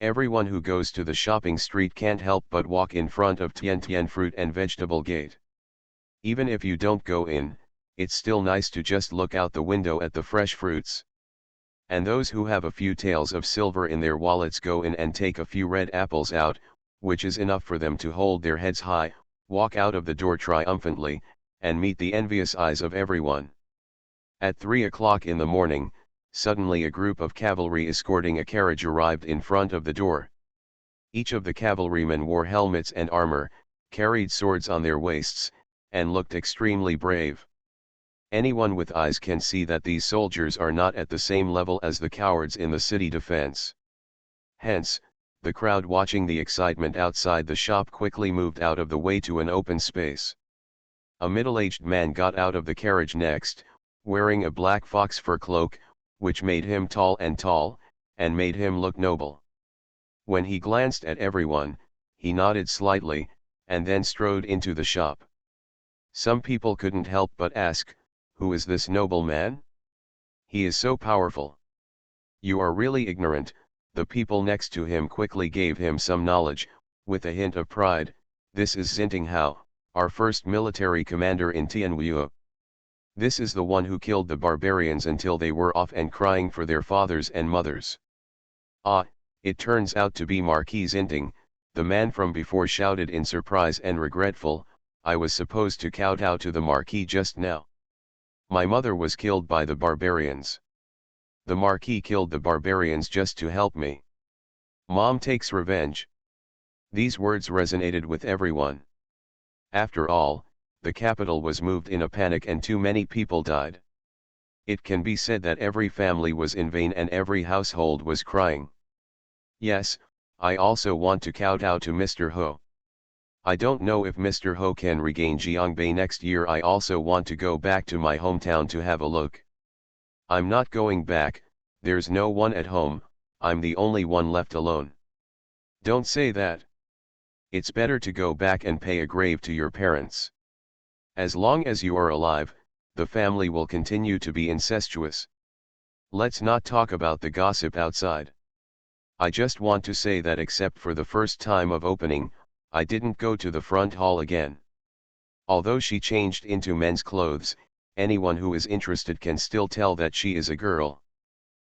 Everyone who goes to the shopping street can't help but walk in front of Tian Fruit and Vegetable Gate. Even if you don't go in, it's still nice to just look out the window at the fresh fruits. And those who have a few taels of silver in their wallets go in and take a few red apples out, which is enough for them to hold their heads high, walk out of the door triumphantly, and meet the envious eyes of everyone. At 3 o'clock in the morning, suddenly a group of cavalry escorting a carriage arrived in front of the door. Each of the cavalrymen wore helmets and armor, carried swords on their waists, and looked extremely brave. Anyone with eyes can see that these soldiers are not at the same level as the cowards in the city defense. Hence, the crowd watching the excitement outside the shop quickly moved out of the way to an open space. A middle-aged man got out of the carriage next, wearing a black fox fur cloak, which made him tall, and made him look noble. When he glanced at everyone, he nodded slightly, and then strode into the shop. Some people couldn't help but ask, "Who is this noble man? He is so powerful." "You are really ignorant," the people next to him quickly gave him some knowledge, with a hint of pride. "This is Xintinghao, our first military commander in Tianwu. This is the one who killed the barbarians until they were off and crying for their fathers and mothers." "Ah, it turns out to be Marquis Xinting," the man from before shouted in surprise and regretful. "I was supposed to kowtow to the Marquis just now. My mother was killed by the barbarians. The Marquis killed the barbarians just to help me. Mom takes revenge." These words resonated with everyone. After all, the capital was moved in a panic and too many people died. It can be said that every family was in vain and every household was crying. "Yes, I also want to kowtow to Mr. Ho. I don't know if Mr. Ho can regain Jiangbei next year. I also want to go back to my hometown to have a look." "I'm not going back, there's no one at home, I'm the only one left alone." "Don't say that. It's better to go back and pay a grave to your parents. As long as you are alive, the family will continue to be incestuous. Let's not talk about the gossip outside. I just want to say that except for the first time of opening, I didn't go to the front hall again." Although she changed into men's clothes, anyone who is interested can still tell that she is a girl.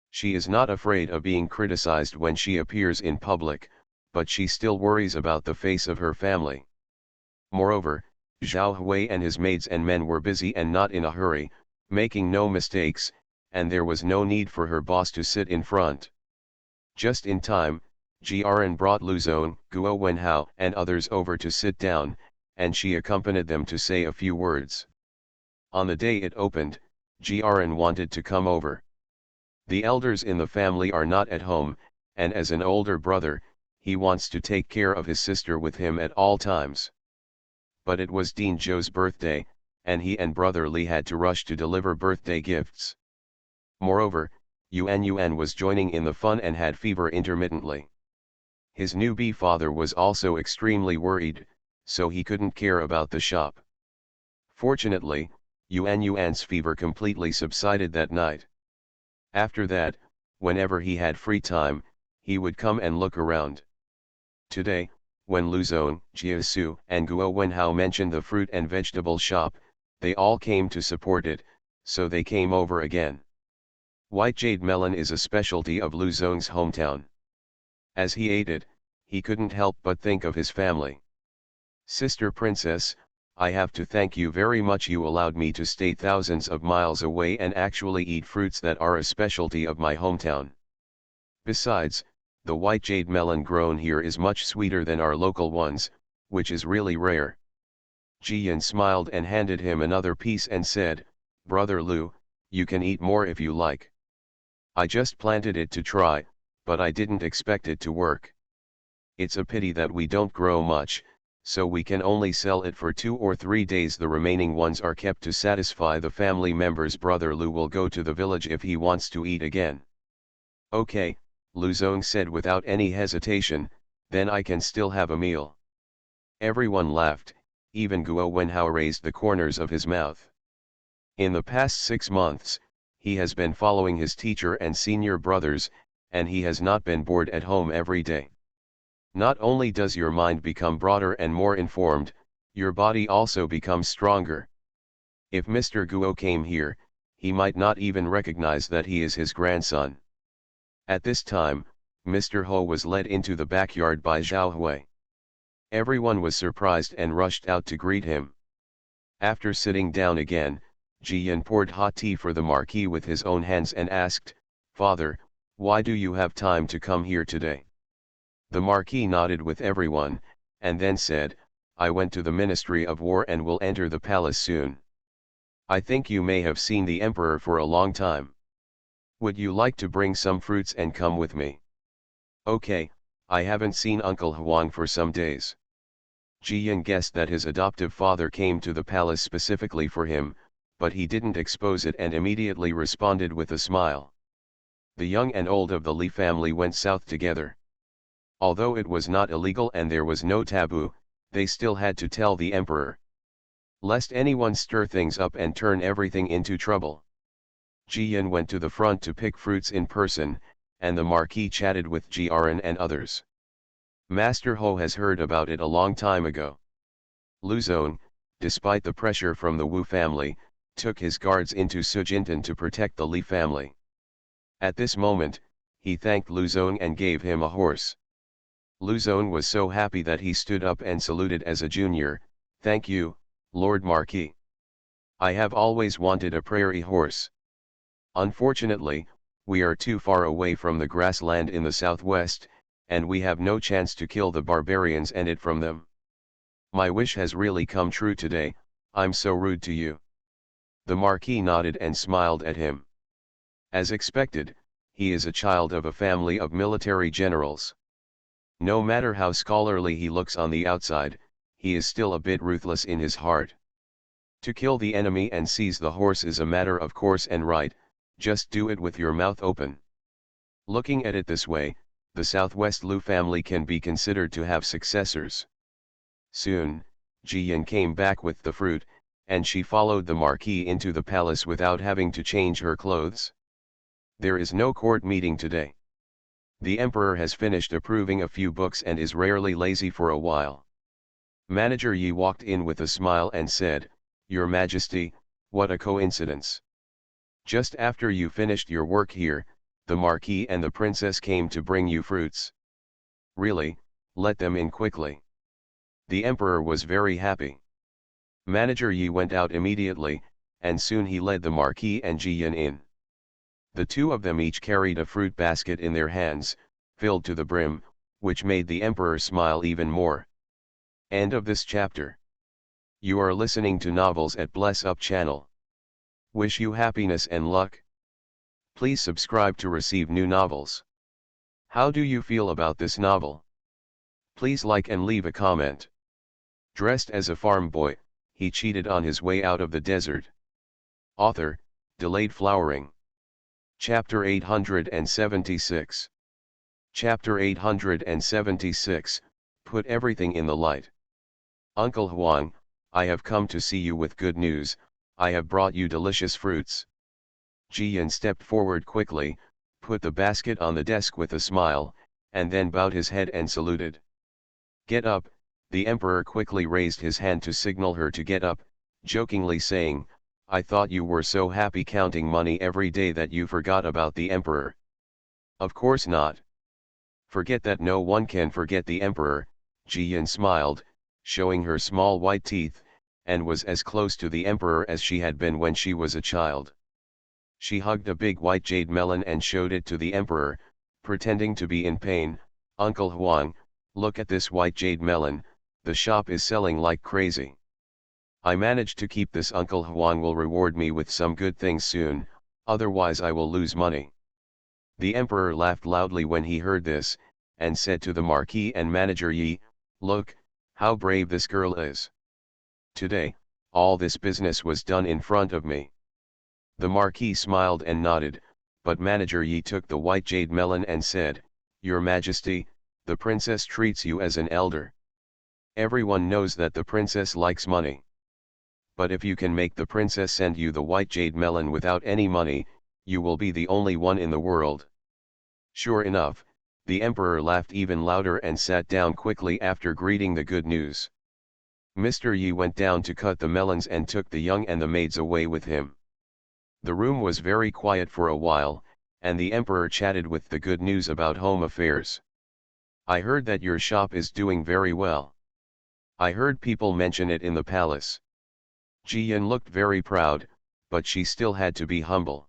She is not afraid of being criticized when she appears in public, but she still worries about the face of her family. Moreover, Zhao Hui and his maids and men were busy and not in a hurry, making no mistakes, and there was no need for her boss to sit in front. Just in time, Jiren brought Lu Zong, Guo Wenhao and others over to sit down, and she accompanied them to say a few words. On the day it opened, Jiren wanted to come over. The elders in the family are not at home, and as an older brother, he wants to take care of his sister with him at all times. But it was Dean Zhou's birthday, and he and brother Li had to rush to deliver birthday gifts. Moreover, Yuan was joining in the fun and had fever intermittently. His newbie father was also extremely worried, so he couldn't care about the shop. Fortunately, Yuan's fever completely subsided that night. After that, whenever he had free time, he would come and look around. Today, when Lu Zong, Jiasu and Guo Wenhao mentioned the fruit and vegetable shop, they all came to support it, so they came over again. White jade melon is a specialty of Lu Zong's hometown. As he ate it, he couldn't help but think of his family. "Sister Princess, I have to thank you very much. You allowed me to stay thousands of miles away and actually eat fruits that are a specialty of my hometown. Besides, the white jade melon grown here is much sweeter than our local ones, which is really rare." Jiyan smiled and handed him another piece and said, "Brother Lu, you can eat more if you like. I just planted it to try, but I didn't expect it to work. It's a pity that we don't grow much, so we can only sell it for 2 or 3 days. The remaining ones are kept to satisfy the family members. Brother Lu will go to the village if he wants to eat again." "Okay," Lu Zong said without any hesitation, "then I can still have a meal." Everyone laughed, even Guo Wenhao raised the corners of his mouth. In the past 6 months, he has been following his teacher and senior brothers, and he has not been bored at home every day. Not only does your mind become broader and more informed, your body also becomes stronger. If Mr. Guo came here, he might not even recognize that he is his grandson. At this time, Mr. Ho was led into the backyard by Zhao Hui. Everyone was surprised and rushed out to greet him. After sitting down again, Ji Yan poured hot tea for the Marquis with his own hands and asked, "Father, why do you have time to come here today?" The Marquis nodded with everyone, and then said, "I went to the Ministry of War and will enter the palace soon. I think you may have seen the Emperor for a long time. Would you like to bring some fruits and come with me?" "Okay, I haven't seen Uncle Huang for some days." Ji Yan guessed that his adoptive father came to the palace specifically for him, but he didn't expose it and immediately responded with a smile. The young and old of the Li family went south together. Although it was not illegal and there was no taboo, they still had to tell the emperor, lest anyone stir things up and turn everything into trouble. Ji Yan went to the front to pick fruits in person, and the Marquis chatted with Jiren and others. Master Ho has heard about it a long time ago. Luzon, despite the pressure from the Wu family, took his guards into Sujintan to protect the Li family. At this moment, he thanked Luzon and gave him a horse. Luzon was so happy that he stood up and saluted as a junior. "Thank you, Lord Marquis. I have always wanted a prairie horse. Unfortunately, we are too far away from the grassland in the southwest, and we have no chance to kill the barbarians and it from them. My wish has really come true today. I'm so rude to you." The Marquis nodded and smiled at him. As expected, he is a child of a family of military generals. No matter how scholarly he looks on the outside, he is still a bit ruthless in his heart. To kill the enemy and seize the horse is a matter of course and right, just do it with your mouth open. Looking at it this way, the Southwest Lu family can be considered to have successors. Soon, Ji Yan came back with the fruit, and she followed the Marquis into the palace without having to change her clothes. There is no court meeting today. The emperor has finished approving a few books and is rarely lazy for a while. Manager Yi walked in with a smile and said, "Your Majesty, what a coincidence. Just after you finished your work here, the Marquis and the princess came to bring you fruits." "Really? Let them in quickly." The emperor was very happy. Manager Yi went out immediately, and soon he led the Marquis and Ji Yan in. The two of them each carried a fruit basket in their hands, filled to the brim, which made the emperor smile even more. End of this chapter. You are listening to Novels at Bless Up channel. Wish you happiness and luck. Please subscribe to receive new novels. How do you feel about this novel? Please like and leave a comment. Dressed as a farm boy, he cheated on his way out of the desert. Author, Delayed Flowering. Chapter 876. Chapter 876, Put Everything in the Light. Uncle Huang, I have come to see you with good news. I have brought you delicious fruits. Ji Yan stepped forward quickly, put the basket on the desk with a smile, and then bowed his head and saluted. "Get up." The emperor quickly raised his hand to signal her to get up, jokingly saying, "I thought you were so happy counting money every day that you forgot about the emperor." "Of course not. Forget that, no one can forget the emperor." Ji Yan smiled, showing her small white teeth, and was as close to the emperor as she had been when she was a child. She hugged a big white jade melon and showed it to the emperor, pretending to be in pain. "Uncle Huang, look at this white jade melon, the shop is selling like crazy. I managed to keep this. Uncle Huang will reward me with some good things soon, otherwise I will lose money." The emperor laughed loudly when he heard this, and said to the Marquis and Manager Yi, "Look, how brave this girl is. Today, all this business was done in front of me." The Marquis smiled and nodded, but Manager Yi took the white jade melon and said, "Your Majesty, the princess treats you as an elder. Everyone knows that the princess likes money. But if you can make the princess send you the white jade melon without any money, you will be the only one in the world." Sure enough, the emperor laughed even louder and sat down quickly after greeting the good news. Mr. Yi went down to cut the melons and took the young and the maids away with him. The room was very quiet for a while, and the emperor chatted with the good news about home affairs. "I heard that your shop is doing very well. I heard people mention it in the palace." Ji Yan looked very proud, but she still had to be humble.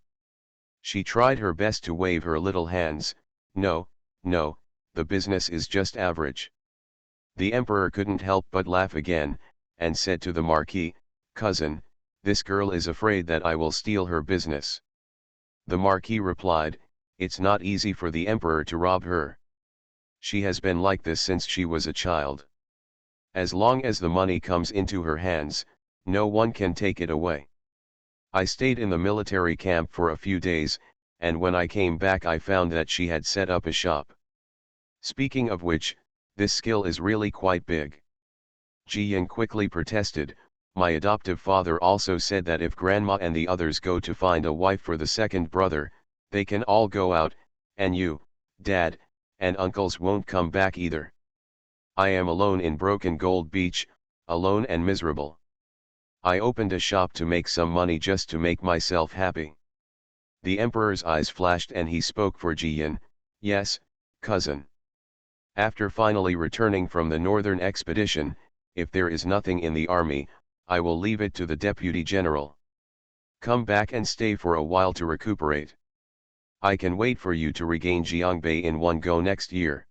She tried her best to wave her little hands. No, no, the business is just average. The emperor couldn't help but laugh again, and said to the Marquis, "Cousin, this girl is afraid that I will steal her business." The Marquis replied, "It's not easy for the emperor to rob her. She has been like this since she was a child. As long as the money comes into her hands, no one can take it away. I stayed in the military camp for a few days, and when I came back I found that she had set up a shop. Speaking of which, this skill is really quite big." Ji Yin quickly protested, "My adoptive father also said that if grandma and the others go to find a wife for the second brother, they can all go out, and you, Dad, and uncles won't come back either. I am alone in Broken Gold Beach, alone and miserable. I opened a shop to make some money just to make myself happy." The emperor's eyes flashed and he spoke for Ji Yin, "Yes, cousin. After finally returning from the northern expedition, if there is nothing in the army, I will leave it to the deputy general. Come back and stay for a while to recuperate. I can wait for you to regain Jiangbei in one go next year."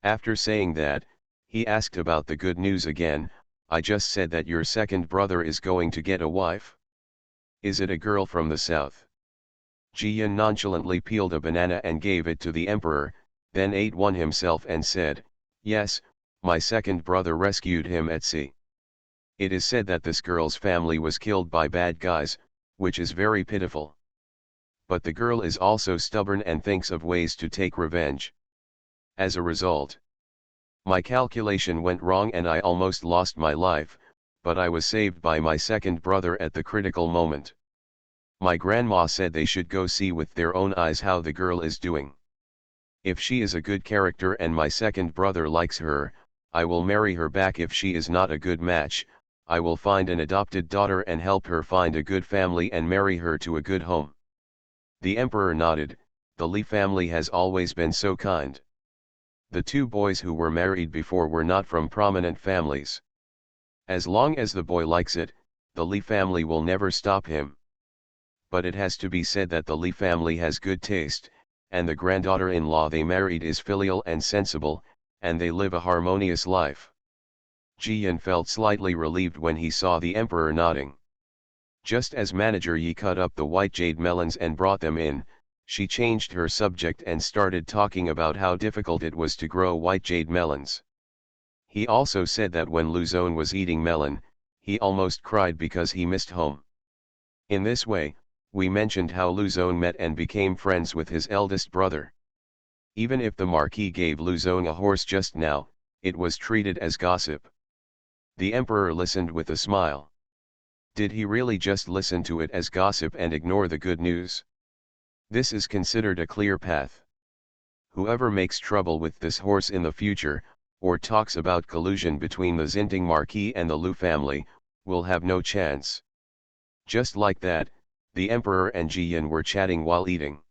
After saying that, he asked about the good news again. "I just said that your second brother is going to get a wife. Is it a girl from the south?" Ji Yin nonchalantly peeled a banana and gave it to the emperor, then ate one himself and said, "Yes, my second brother rescued him at sea. It is said that this girl's family was killed by bad guys, which is very pitiful. But the girl is also stubborn and thinks of ways to take revenge. As a result, my calculation went wrong and I almost lost my life, but I was saved by my second brother at the critical moment. My grandma said they should go see with their own eyes how the girl is doing. If she is a good character and my second brother likes her, I will marry her back. If she is not a good match, I will find an adopted daughter and help her find a good family and marry her to a good home." The emperor nodded. The Li family has always been so kind. The two boys who were married before were not from prominent families. As long as the boy likes it, the Li family will never stop him. But it has to be said that the Li family has good taste, and the granddaughter-in-law they married is filial and sensible, and they live a harmonious life. Ji Yin felt slightly relieved when he saw the emperor nodding. Just as Manager Yi cut up the white jade melons and brought them in, she changed her subject and started talking about how difficult it was to grow white jade melons. He also said that when Luzon was eating melon, he almost cried because he missed home. In this way, we mentioned how Luzon met and became friends with his eldest brother. Even if the Marquis gave Luzon a horse just now, it was treated as gossip. The emperor listened with a smile. Did he really just listen to it as gossip and ignore the good news? This is considered a clear path. Whoever makes trouble with this horse in the future, or talks about collusion between the Xinting Marquis and the Lu family, will have no chance. Just like that, the emperor and Ji Yin were chatting while eating.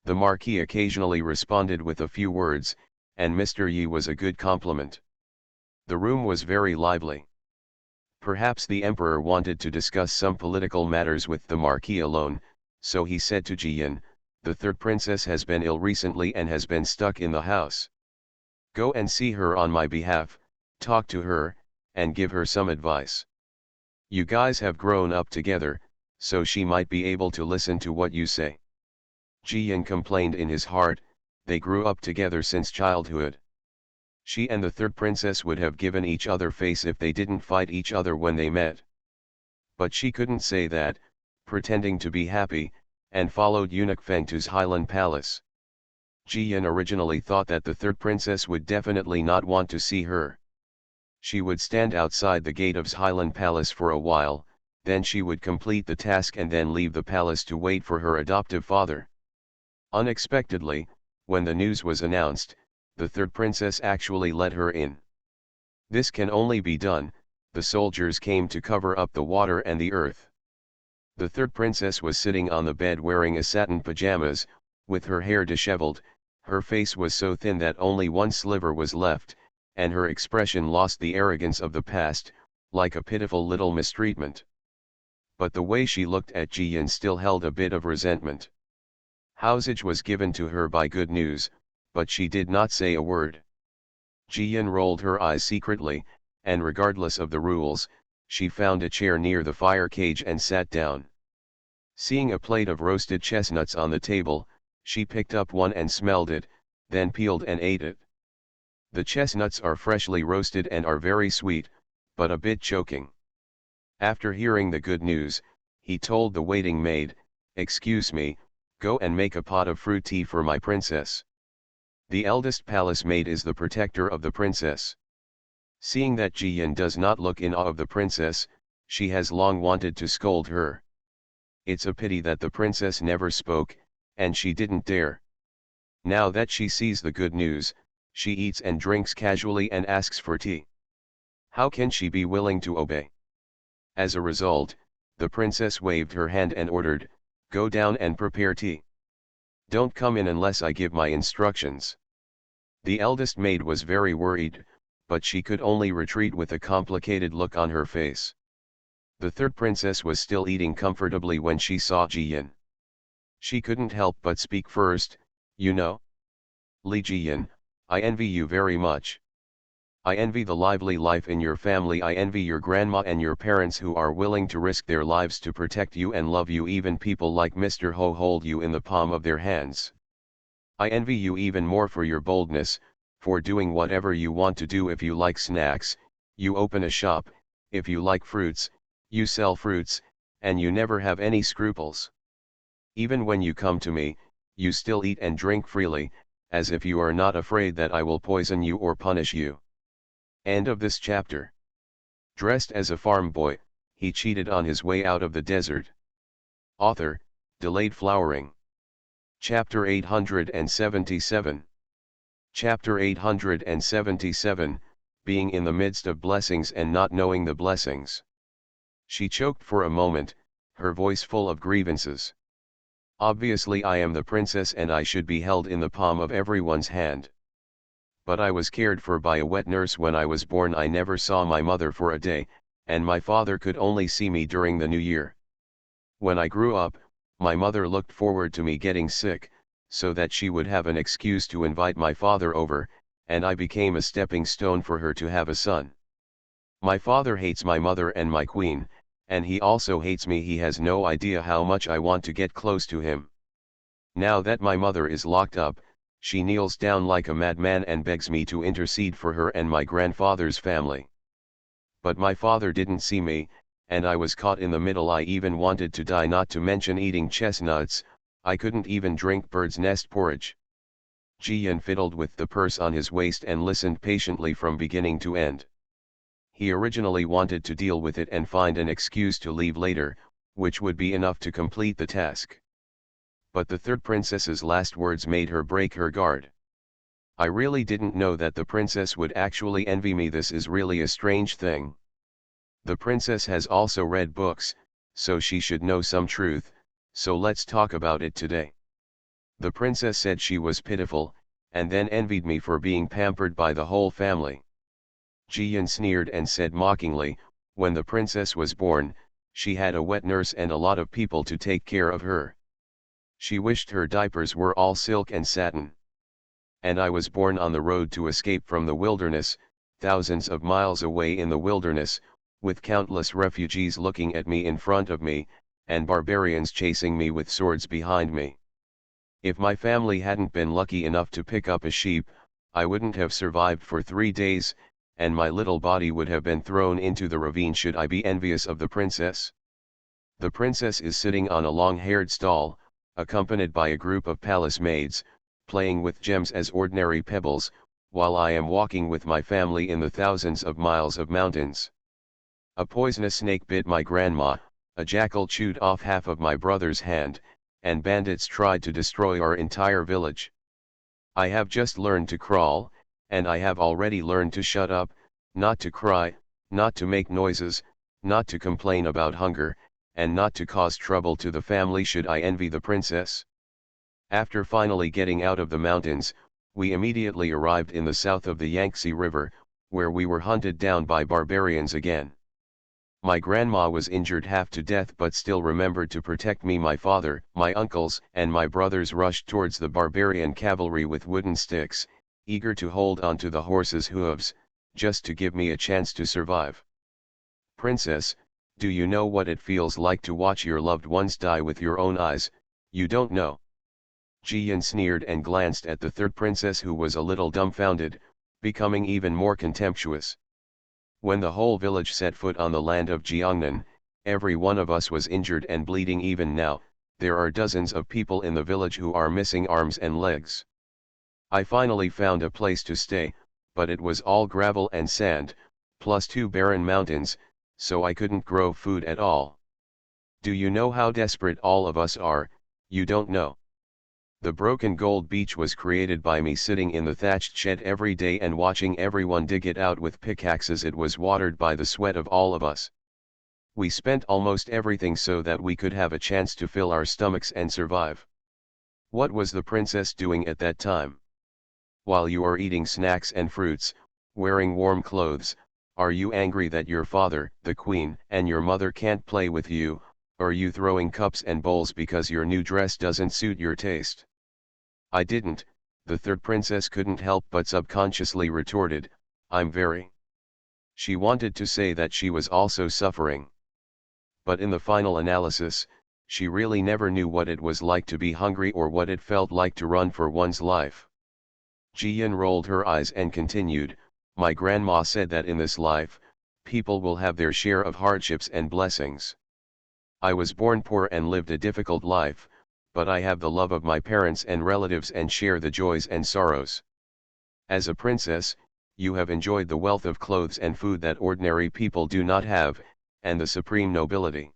The Marquis occasionally responded with a few words, and Mr. Yi was a good compliment. The room was very lively. Perhaps the emperor wanted to discuss some political matters with the Marquis alone, so he said to Ji Yin, "The third princess has been ill recently and has been stuck in the house. Go and see her on my behalf, talk to her, and give her some advice. You guys have grown up together, so she might be able to listen to what you say." Ji Yin complained in his heart, they grew up together since childhood. She and the third princess would have given each other face if they didn't fight each other when they met. But she couldn't say that, pretending to be happy, and followed eunuch Feng to's Highland Palace. Ji Yin originally thought that the third princess would definitely not want to see her. She would stand outside the gate of Highland Palace for a while, then she would complete the task and then leave the palace to wait for her adoptive father. Unexpectedly, when the news was announced, the third princess actually let her in. This can only be done, the soldiers came to cover up the water and the earth. The third princess was sitting on the bed wearing a satin pajamas, with her hair disheveled, her face was so thin that only one sliver was left, and her expression lost the arrogance of the past, like a pitiful little mistreatment. but the way she looked at Jian still held a bit of resentment. Housage was given to her by Good News, but she did not say a word. Jian rolled her eyes secretly, and regardless of the rules, she found a chair near the fire cage and sat down. Seeing a plate of roasted chestnuts on the table, she picked up one and smelled it, then peeled and ate it. The chestnuts are freshly roasted and are very sweet, but a bit choking. After hearing the good news, he told the waiting maid, "Excuse me, go and make a pot of fruit tea for my princess." The eldest palace maid is the protector of the princess. Seeing that Jian does not look in awe of the princess, she has long wanted to scold her. It's a pity that the princess never spoke, and she didn't dare. Now that she sees the good news, she eats and drinks casually and asks for tea. How can she be willing to obey? As a result, the princess waved her hand and ordered, "Go down and prepare tea. Don't come in unless I give my instructions." The eldest maid was very worried, but she could only retreat with a complicated look on her face. The third princess was still eating comfortably when she saw Jian. She couldn't help but speak first, "You know, Li Jian, I envy you very much. I envy the lively life in your family. I envy your grandma and your parents who are willing to risk their lives to protect you and love you. Even people like Mr. Ho hold you in the palm of their hands. I envy you even more for your boldness, for doing whatever you want to do. If you like snacks, you open a shop, if you like fruits, you sell fruits, and you never have any scruples. Even when you come to me, you still eat and drink freely, as if you are not afraid that I will poison you or punish you." End of this chapter. Dressed as a farm boy, he cheated on his way out of the desert. Author, Delayed Flowering. Chapter 877. Chapter 877, Being in the midst of blessings and not knowing the blessings. She choked for a moment, her voice full of grievances. Obviously I am the princess and I should be held in the palm of everyone's hand. But I was cared for by a wet nurse when I was born. I never saw my mother for a day, and my father could only see me during the new year. When I grew up, my mother looked forward to me getting sick, so that she would have an excuse to invite my father over, and I became a stepping stone for her to have a son. My father hates my mother and my queen, and he also hates me. He has no idea how much I want to get close to him. Now that my mother is locked up, she kneels down like a madman and begs me to intercede for her and my grandfather's family. But my father didn't see me, and I was caught in the middle. I even wanted to die, not to mention eating chestnuts. I couldn't even drink bird's nest porridge. Jian fiddled with the purse on his waist and listened patiently from beginning to end. He originally wanted to deal with it and find an excuse to leave later, which would be enough to complete the task. But the third princess's last words made her break her guard. "I really didn't know that the princess would actually envy me. This is really a strange thing. The princess has also read books, so she should know some truth, so let's talk about it today." The princess said she was pitiful, and then envied me for being pampered by the whole family. Jian sneered and said mockingly, "When the princess was born, she had a wet nurse and a lot of people to take care of her. She wished her diapers were all silk and satin. And I was born on the road to escape from the wilderness, thousands of miles away in the wilderness, with countless refugees looking at me in front of me, and barbarians chasing me with swords behind me. If my family hadn't been lucky enough to pick up a sheep, I wouldn't have survived for 3 days, and my little body would have been thrown into the ravine. Should I be envious of the princess? The princess is sitting on a long-haired stall, accompanied by a group of palace maids, playing with gems as ordinary pebbles, while I am walking with my family in the thousands of miles of mountains. A poisonous snake bit my grandma, a jackal chewed off half of my brother's hand, and bandits tried to destroy our entire village. I have just learned to crawl, and I have already learned to shut up, not to cry, not to make noises, not to complain about hunger, and not to cause trouble to the family. Should I envy the princess? After finally getting out of the mountains, we immediately arrived in the south of the Yangtze River, where we were hunted down by barbarians again. My grandma was injured half to death but still remembered to protect me. My father, my uncles, and my brothers rushed towards the barbarian cavalry with wooden sticks, eager to hold on to the horses' hooves, just to give me a chance to survive. Princess, do you know what it feels like to watch your loved ones die with your own eyes? You don't know. Ji-yin sneered and glanced at the third princess, who was a little dumbfounded, becoming even more contemptuous. When the whole village set foot on the land of Jiangnan, every one of us was injured and bleeding. Even now, there are dozens of people in the village who are missing arms and legs. I finally found a place to stay, but it was all gravel and sand, plus 2 barren mountains, so I couldn't grow food at all. Do you know how desperate all of us are? You don't know. The broken gold beach was created by me sitting in the thatched shed every day and watching everyone dig it out with pickaxes. It was watered by the sweat of all of us. We spent almost everything so that we could have a chance to fill our stomachs and survive. What was the princess doing at that time? While you are eating snacks and fruits, wearing warm clothes, are you angry that your father, the queen, and your mother can't play with you? Or are you throwing cups and bowls because your new dress doesn't suit your taste? I didn't, the third princess couldn't help but subconsciously retorted, I'm very. She wanted to say that she was also suffering. But in the final analysis, she really never knew what it was like to be hungry or what it felt like to run for one's life. Ji-yin rolled her eyes and continued, my grandma said that in this life, people will have their share of hardships and blessings. I was born poor and lived a difficult life, but I have the love of my parents and relatives and share the joys and sorrows. As a princess, you have enjoyed the wealth of clothes and food that ordinary people do not have, and the supreme nobility.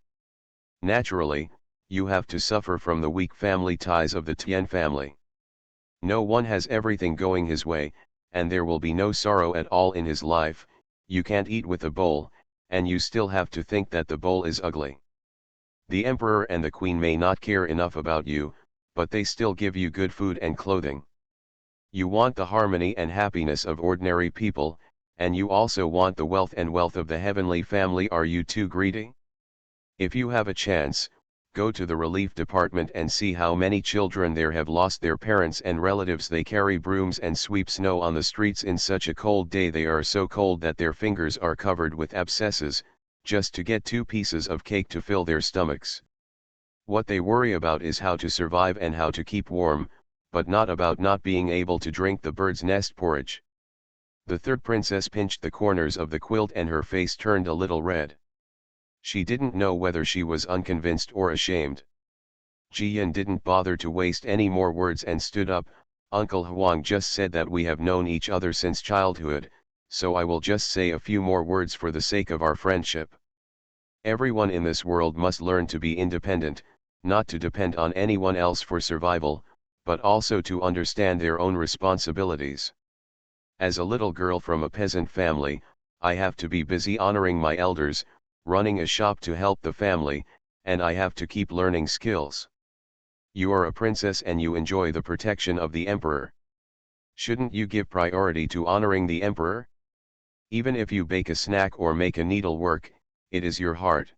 Naturally, you have to suffer from the weak family ties of the Tian family. No one has everything going his way, and there will be no sorrow at all in his life. You can't eat with a bowl, and you still have to think that the bowl is ugly. The emperor and the queen may not care enough about you, but they still give you good food and clothing. You want the harmony and happiness of ordinary people, and you also want the wealth of the heavenly family. Are you too greedy? If you have a chance, go to the relief department and see how many children there have lost their parents and relatives. They carry brooms and sweep snow on the streets in such a cold day. They are so cold that their fingers are covered with abscesses, just to get 2 pieces of cake to fill their stomachs. What they worry about is how to survive and how to keep warm, but not about not being able to drink the bird's nest porridge. The third princess pinched the corners of the quilt and her face turned a little red. She didn't know whether she was unconvinced or ashamed. Ji-yin didn't bother to waste any more words and stood up. Uncle Huang just said that we have known each other since childhood, so I will just say a few more words for the sake of our friendship. Everyone in this world must learn to be independent, not to depend on anyone else for survival, but also to understand their own responsibilities. As a little girl from a peasant family, I have to be busy honoring my elders, running a shop to help the family, and I have to keep learning skills. You are a princess and you enjoy the protection of the emperor. Shouldn't you give priority to honoring the emperor? Even if you bake a snack or make a needlework, it is your heart.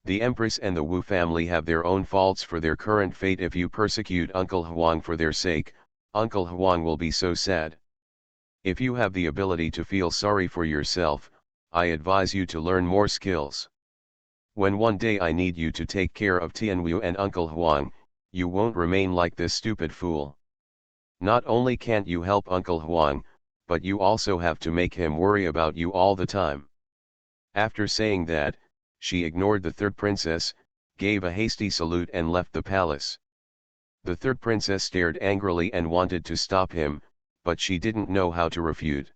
The Empress and the Wu family have their own faults for their current fate. If you persecute Uncle Huang for their sake, Uncle Huang will be so sad. If you have the ability to feel sorry for yourself, I advise you to learn more skills. When one day I need you to take care of Tianwu and Uncle Huang, you won't remain like this stupid fool. Not only can't you help Uncle Huang, but you also have to make him worry about you all the time. After saying that, she ignored the third princess, gave a hasty salute and left the palace. The third princess stared angrily and wanted to stop him, but she didn't know how to refute.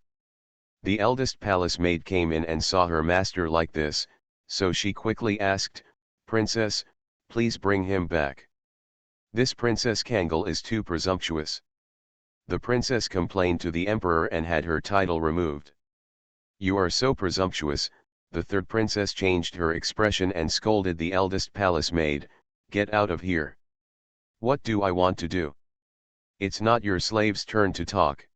The eldest palace maid came in and saw her master like this, so she quickly asked, "Princess, please bring him back. This Princess Kangal is too presumptuous." The princess complained to the emperor and had her title removed. "You are so presumptuous," the third princess changed her expression and scolded the eldest palace maid, "Get out of here. What do I want to do? It's not your slave's turn to talk."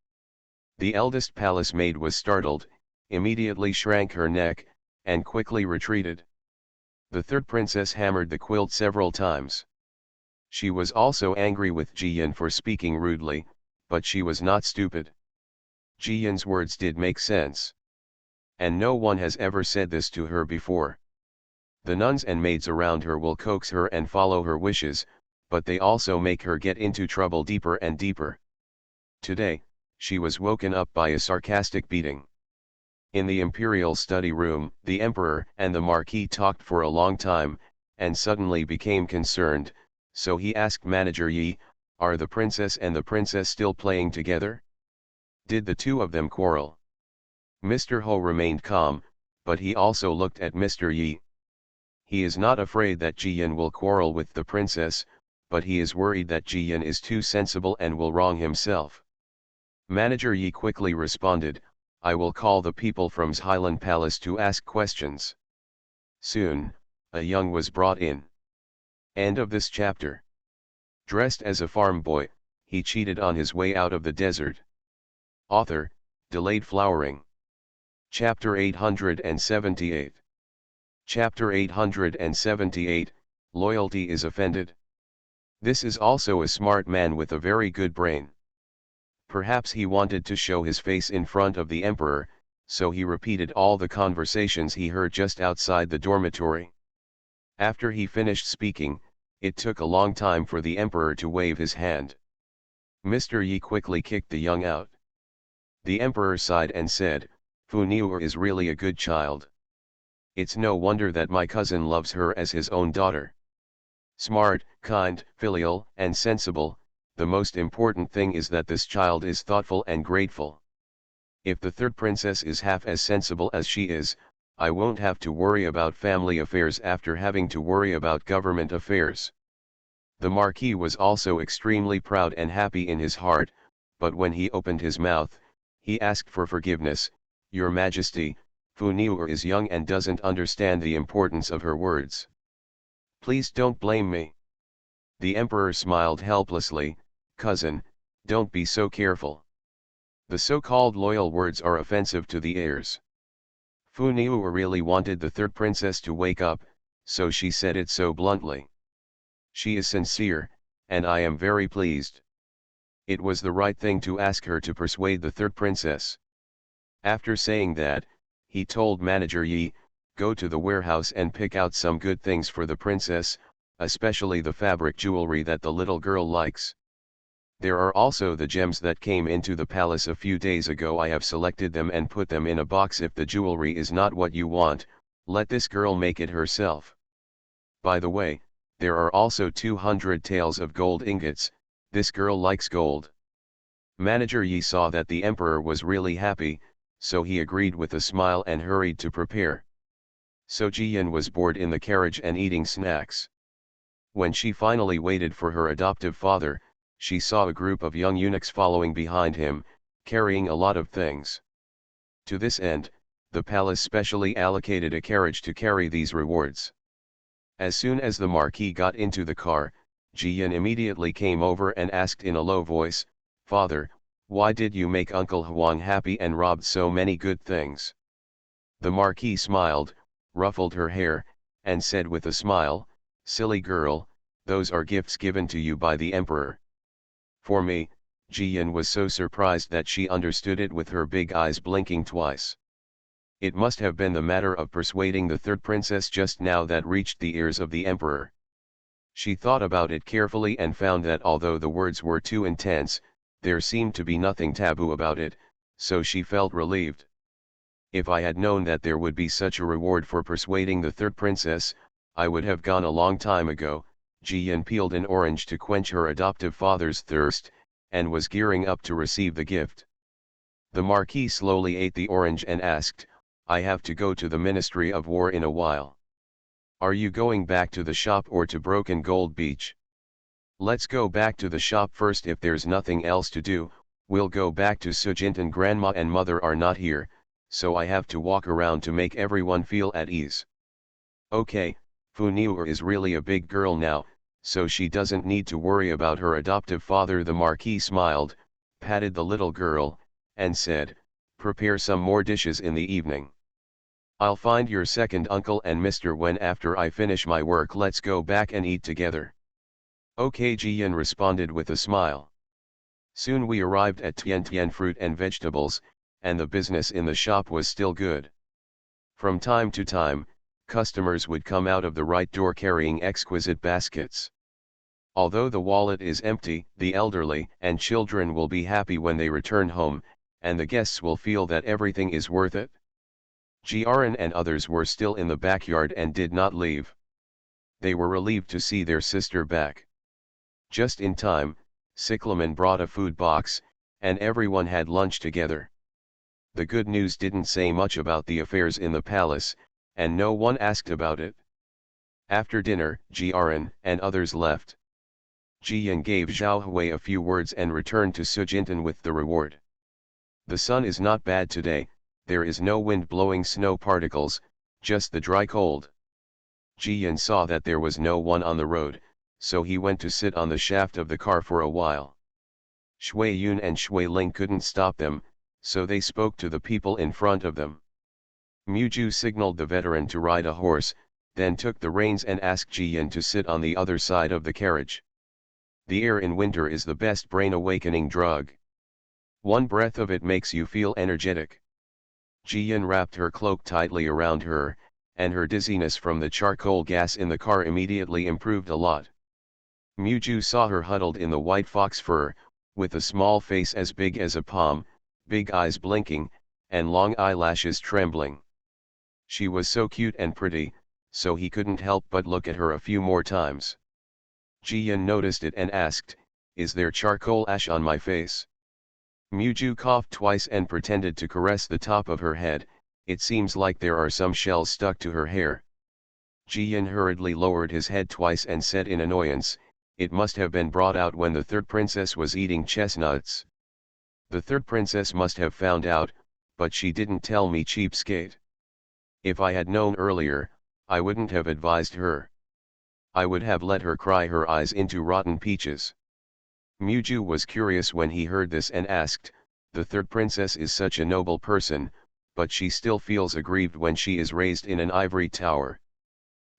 The eldest palace maid was startled, immediately shrank her neck, and quickly retreated. The third princess hammered the quilt several times. She was also angry with Jiyan for speaking rudely, but she was not stupid. Jiyan's words did make sense. And no one has ever said this to her before. The nuns and maids around her will coax her and follow her wishes, but they also make her get into trouble deeper and deeper. Today, she was woken up by a sarcastic beating. In the imperial study room, the emperor and the marquis talked for a long time, and suddenly became concerned, so he asked Manager Yi, "Are the princess and the princess still playing together? Did the two of them quarrel?" Mr. Ho remained calm, but he also looked at Mr. Yi. He is not afraid that Jiyan will quarrel with the princess, but he is worried that Jiyan is too sensible and will wrong himself. Manager Yi quickly responded, "I will call the people from Highland Palace to ask questions." Soon, a young was brought in. End of this chapter. Dressed as a farm boy, he cheated on his way out of the desert. Author, Delayed Flowering. Chapter 878. Chapter 878, Loyalty is Offended. This is also a smart man with a very good brain. Perhaps he wanted to show his face in front of the emperor, so he repeated all the conversations he heard just outside the dormitory. After he finished speaking, it took a long time for the emperor to wave his hand. Mr. Yi quickly kicked the young out. The emperor sighed and said, "Fu Niu is really a good child. It's no wonder that my cousin loves her as his own daughter. Smart, kind, filial, and sensible, the most important thing is that this child is thoughtful and grateful. If the third princess is half as sensible as she is, I won't have to worry about family affairs after having to worry about government affairs." The Marquis was also extremely proud and happy in his heart, but when he opened his mouth, he asked for forgiveness, "Your Majesty, Fu Niu is young and doesn't understand the importance of her words. Please don't blame me." The Emperor smiled helplessly, "Cousin, don't be so careful. The so-called loyal words are offensive to the heirs. Fu Niu really wanted the third princess to wake up, so she said it so bluntly. She is sincere, and I am very pleased. It was the right thing to ask her to persuade the third princess." After saying that, he told Manager Yi, "Go to the warehouse and pick out some good things for the princess, especially the fabric jewelry that the little girl likes. There are also the gems that came into the palace a few days ago. I have selected them and put them in a box. If the jewelry is not what you want, let this girl make it herself. By the way, there are also 200 taels of gold ingots, this girl likes gold." Manager Yi saw that the emperor was really happy, so he agreed with a smile and hurried to prepare. So Jiyan was bored in the carriage and eating snacks. When she finally waited for her adoptive father, she saw a group of young eunuchs following behind him, carrying a lot of things. To this end, the palace specially allocated a carriage to carry these rewards. As soon as the Marquis got into the car, Jiyan immediately came over and asked in a low voice, "Father, why did you make Uncle Huang happy and robbed so many good things?" The Marquis smiled, ruffled her hair, and said with a smile, "Silly girl, those are gifts given to you by the emperor." For me, Jiyan was so surprised that she understood it with her big eyes blinking twice. It must have been the matter of persuading the third princess just now that reached the ears of the emperor. She thought about it carefully and found that although the words were too intense, there seemed to be nothing taboo about it, so she felt relieved. If I had known that there would be such a reward for persuading the third princess, I would have gone a long time ago. Jiyan peeled an orange to quench her adoptive father's thirst, and was gearing up to receive the gift. The Marquis slowly ate the orange and asked, "I have to go to the Ministry of War in a while. Are you going back to the shop or to Broken Gold Beach?" "Let's go back to the shop first. If there's nothing else to do, we'll go back to Sujintan. Grandma and mother are not here, so I have to walk around to make everyone feel at ease." "Okay, Fu Niu is really a big girl now, so she doesn't need to worry about her adoptive father." The Marquis smiled, patted the little girl, and said, "Prepare some more dishes in the evening." I'll find your second uncle and Mr. When after I finish my work let's go back and eat together. Okay, Jian responded with a smile. Soon we arrived at Tian Tian Fruit and Vegetables, and the business in the shop was still good. From time to time, customers would come out of the right door carrying exquisite baskets. Although the wallet is empty, the elderly and children will be happy when they return home, and the guests will feel that everything is worth it. Jiaran and others were still in the backyard and did not leave. They were relieved to see their sister back. Just in time, Cyclamen brought a food box, and everyone had lunch together. The good news didn't say much about the affairs in the palace, and no one asked about it. After dinner, Jiaran and others left. Jian gave Zhao Hui a few words and returned to Sujintan with the reward. The sun is not bad today, there is no wind blowing snow particles, just the dry cold. Jian saw that there was no one on the road, so he went to sit on the shaft of the car for a while. Shui Yun and Shui Ling couldn't stop them, so they spoke to the people in front of them. Muju signaled the veteran to ride a horse, then took the reins and asked Jian to sit on the other side of the carriage. The air in winter is the best brain-awakening drug. One breath of it makes you feel energetic. Jian wrapped her cloak tightly around her, and her dizziness from the charcoal gas in the car immediately improved a lot. Muju saw her huddled in the white fox fur, with a small face as big as a palm, big eyes blinking, and long eyelashes trembling. She was so cute and pretty, so he couldn't help but look at her a few more times. Jian noticed it and asked, "Is there charcoal ash on my face?" Muju coughed twice and pretended to caress the top of her head. "It seems like there are some shells stuck to her hair." Jian hurriedly lowered his head twice and said in annoyance, "It must have been brought out when the third princess was eating chestnuts. The third princess must have found out, but she didn't tell me, cheapskate. If I had known earlier, I wouldn't have advised her. I would have let her cry her eyes into rotten peaches." Muju was curious when he heard this and asked, "The third princess is such a noble person, but she still feels aggrieved when she is raised in an ivory tower."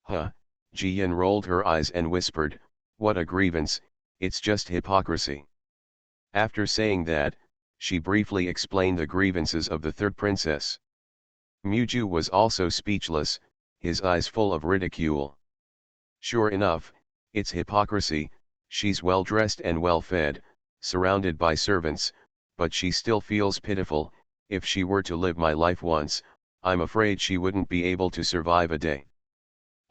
"Huh," Jian rolled her eyes and whispered, "What a grievance, it's just hypocrisy." After saying that, she briefly explained the grievances of the third princess. Muju was also speechless, his eyes full of ridicule. Sure enough, it's hypocrisy. She's well dressed and well fed, surrounded by servants, but she still feels pitiful. If she were to live my life once, I'm afraid she wouldn't be able to survive a day.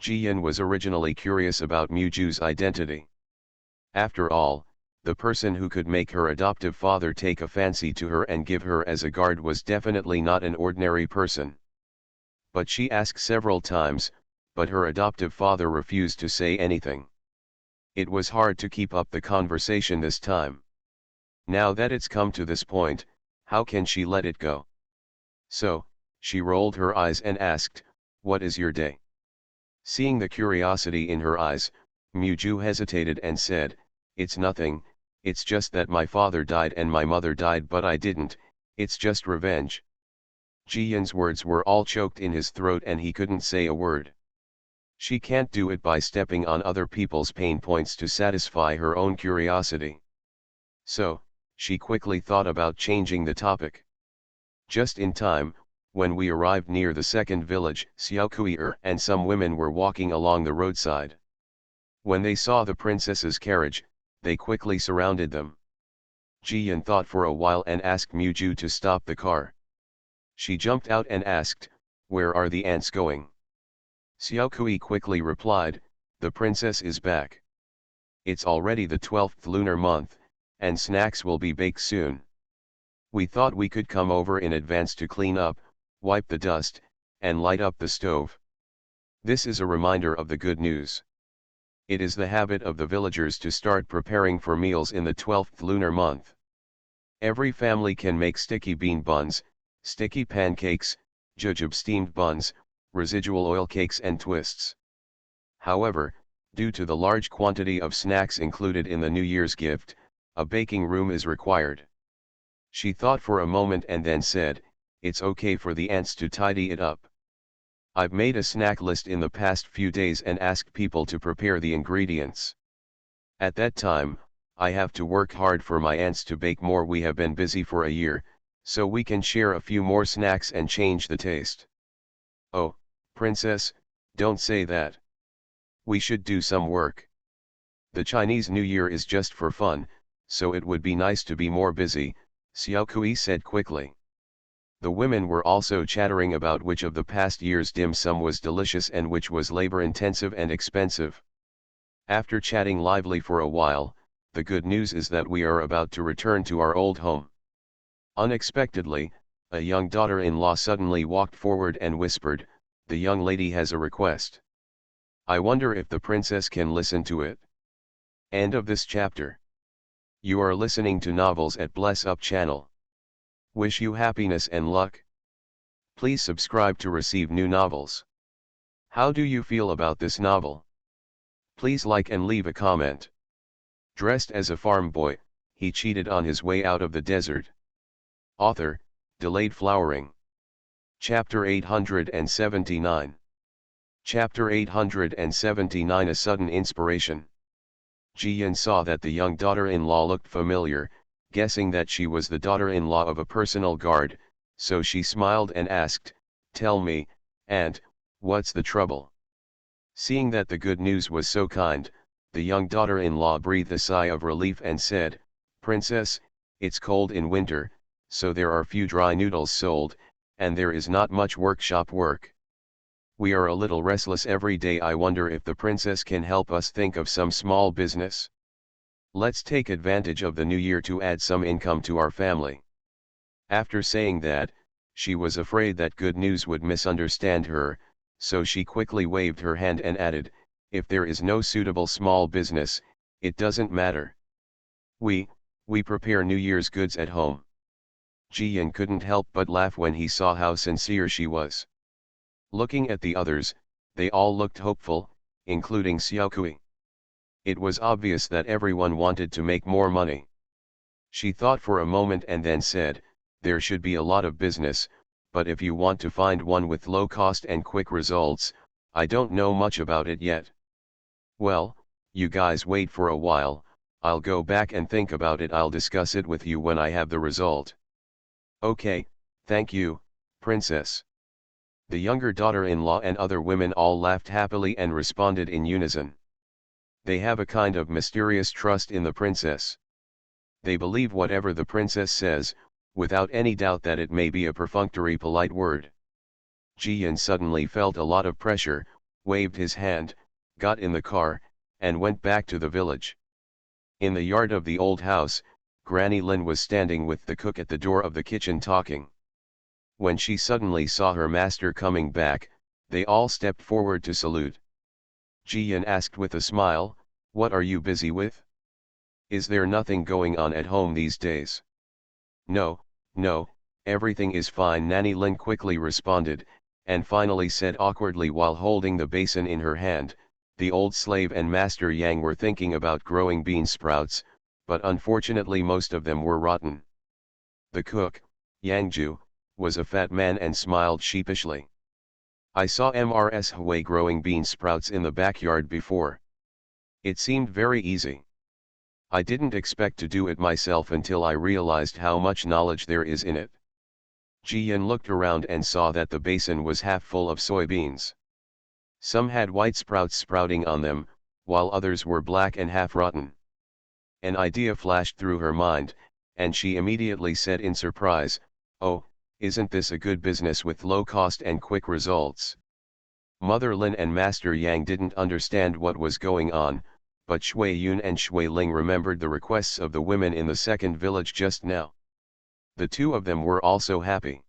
Jian was originally curious about Muju's identity. After all, the person who could make her adoptive father take a fancy to her and give her as a guard was definitely not an ordinary person. But she asked several times, but her adoptive father refused to say anything. It was hard to keep up the conversation this time. Now that it's come to this point, how can she let it go? So, she rolled her eyes and asked, "What is your day?" Seeing the curiosity in her eyes, Muju hesitated and said, "It's nothing, it's just that my father died and my mother died but I didn't, it's just revenge." Jian's words were all choked in his throat and he couldn't say a word. She can't do it by stepping on other people's pain points to satisfy her own curiosity. So, she quickly thought about changing the topic. Just in time, when we arrived near the second village, Xiaokui'er and some women were walking along the roadside. When they saw the princess's carriage, they quickly surrounded them. Jian thought for a while and asked Muju to stop the car. She jumped out and asked, "Where are the ants going?" Xiaokui quickly replied, "The princess is back. It's already the 12th lunar month, and snacks will be baked soon. We thought we could come over in advance to clean up, wipe the dust, and light up the stove. This is a reminder of the good news. It is the habit of the villagers to start preparing for meals in the 12th lunar month. Every family can make sticky bean buns, sticky pancakes, jujube steamed buns, residual oil cakes and twists. However, due to the large quantity of snacks included in the New Year's gift, a baking room is required." She thought for a moment and then said, "It's okay for the ants to tidy it up. I've made a snack list in the past few days and asked people to prepare the ingredients. At that time, I have to work hard for my aunts to bake more. We have been busy for a year, so we can share a few more snacks and change the taste. Oh, princess, don't say that. We should do some work. The Chinese New Year is just for fun, so it would be nice to be more busy, Xiao Kui said quickly. The women were also chattering about which of the past year's dim sum was delicious and which was labor-intensive and expensive. After chatting lively for a while, the good news is that we are about to return to our old home. Unexpectedly, a young daughter-in-law suddenly walked forward and whispered, "The young lady has a request. I wonder if the princess can listen to it." End of this chapter. You are listening to Novels at Bless Up channel. Wish you happiness and luck. Please subscribe to receive new novels. How do you feel about this novel? Please like and leave a comment. Dressed as a farm boy, he cheated on his way out of the desert. Author, Delayed Flowering. Chapter 879. Chapter 879. A sudden inspiration. Ji Yin saw that the young daughter-in-law looked familiar, guessing that she was the daughter-in-law of a personal guard, so she smiled and asked, "Tell me, aunt, what's the trouble?" Seeing that the good news was so kind, the young daughter-in-law breathed a sigh of relief and said, "Princess, it's cold in winter, so there are few dry noodles sold, and there is not much workshop work. We are a little restless every day. I wonder if the princess can help us think of some small business. Let's take advantage of the new year to add some income to our family." After saying that, she was afraid that good news would misunderstand her, so she quickly waved her hand and added, "If there is no suitable small business, it doesn't matter. We prepare New Year's goods at home." Ji Yin couldn't help but laugh when he saw how sincere she was. Looking at the others, they all looked hopeful, including Xiao Kui. It was obvious that everyone wanted to make more money. She thought for a moment and then said, "There should be a lot of business, but if you want to find one with low cost and quick results, I don't know much about it yet." "Well, you guys wait for a while, I'll go back and think about it. I'll discuss it with you when I have the result." "Okay, thank you, princess." The younger daughter-in-law and other women all laughed happily and responded in unison. They have a kind of mysterious trust in the princess. They believe whatever the princess says, without any doubt that it may be a perfunctory polite word. Ji Yin suddenly felt a lot of pressure, waved his hand, got in the car, and went back to the village. In the yard of the old house, Granny Lin was standing with the cook at the door of the kitchen talking. When she suddenly saw her master coming back, they all stepped forward to salute. Ji Yin asked with a smile, "What are you busy with? Is there nothing going on at home these days?" No, everything is fine," Nanny Lin quickly responded, and finally said awkwardly while holding the basin in her hand, "The old slave and Master Yang were thinking about growing bean sprouts, but unfortunately most of them were rotten." The cook, Yang Ju, was a fat man and smiled sheepishly. "I saw Mrs. Hui growing bean sprouts in the backyard before. It seemed very easy. I didn't expect to do it myself until I realized how much knowledge there is in it." Ji Yin looked around and saw that the basin was half full of soybeans. Some had white sprouts sprouting on them, while others were black and half rotten. An idea flashed through her mind, and she immediately said in surprise, "Oh, isn't this a good business with low cost and quick results?" Mother Lin and Master Yang didn't understand what was going on, but Shui Yun and Shui Ling remembered the requests of the women in the second village just now. The two of them were also happy.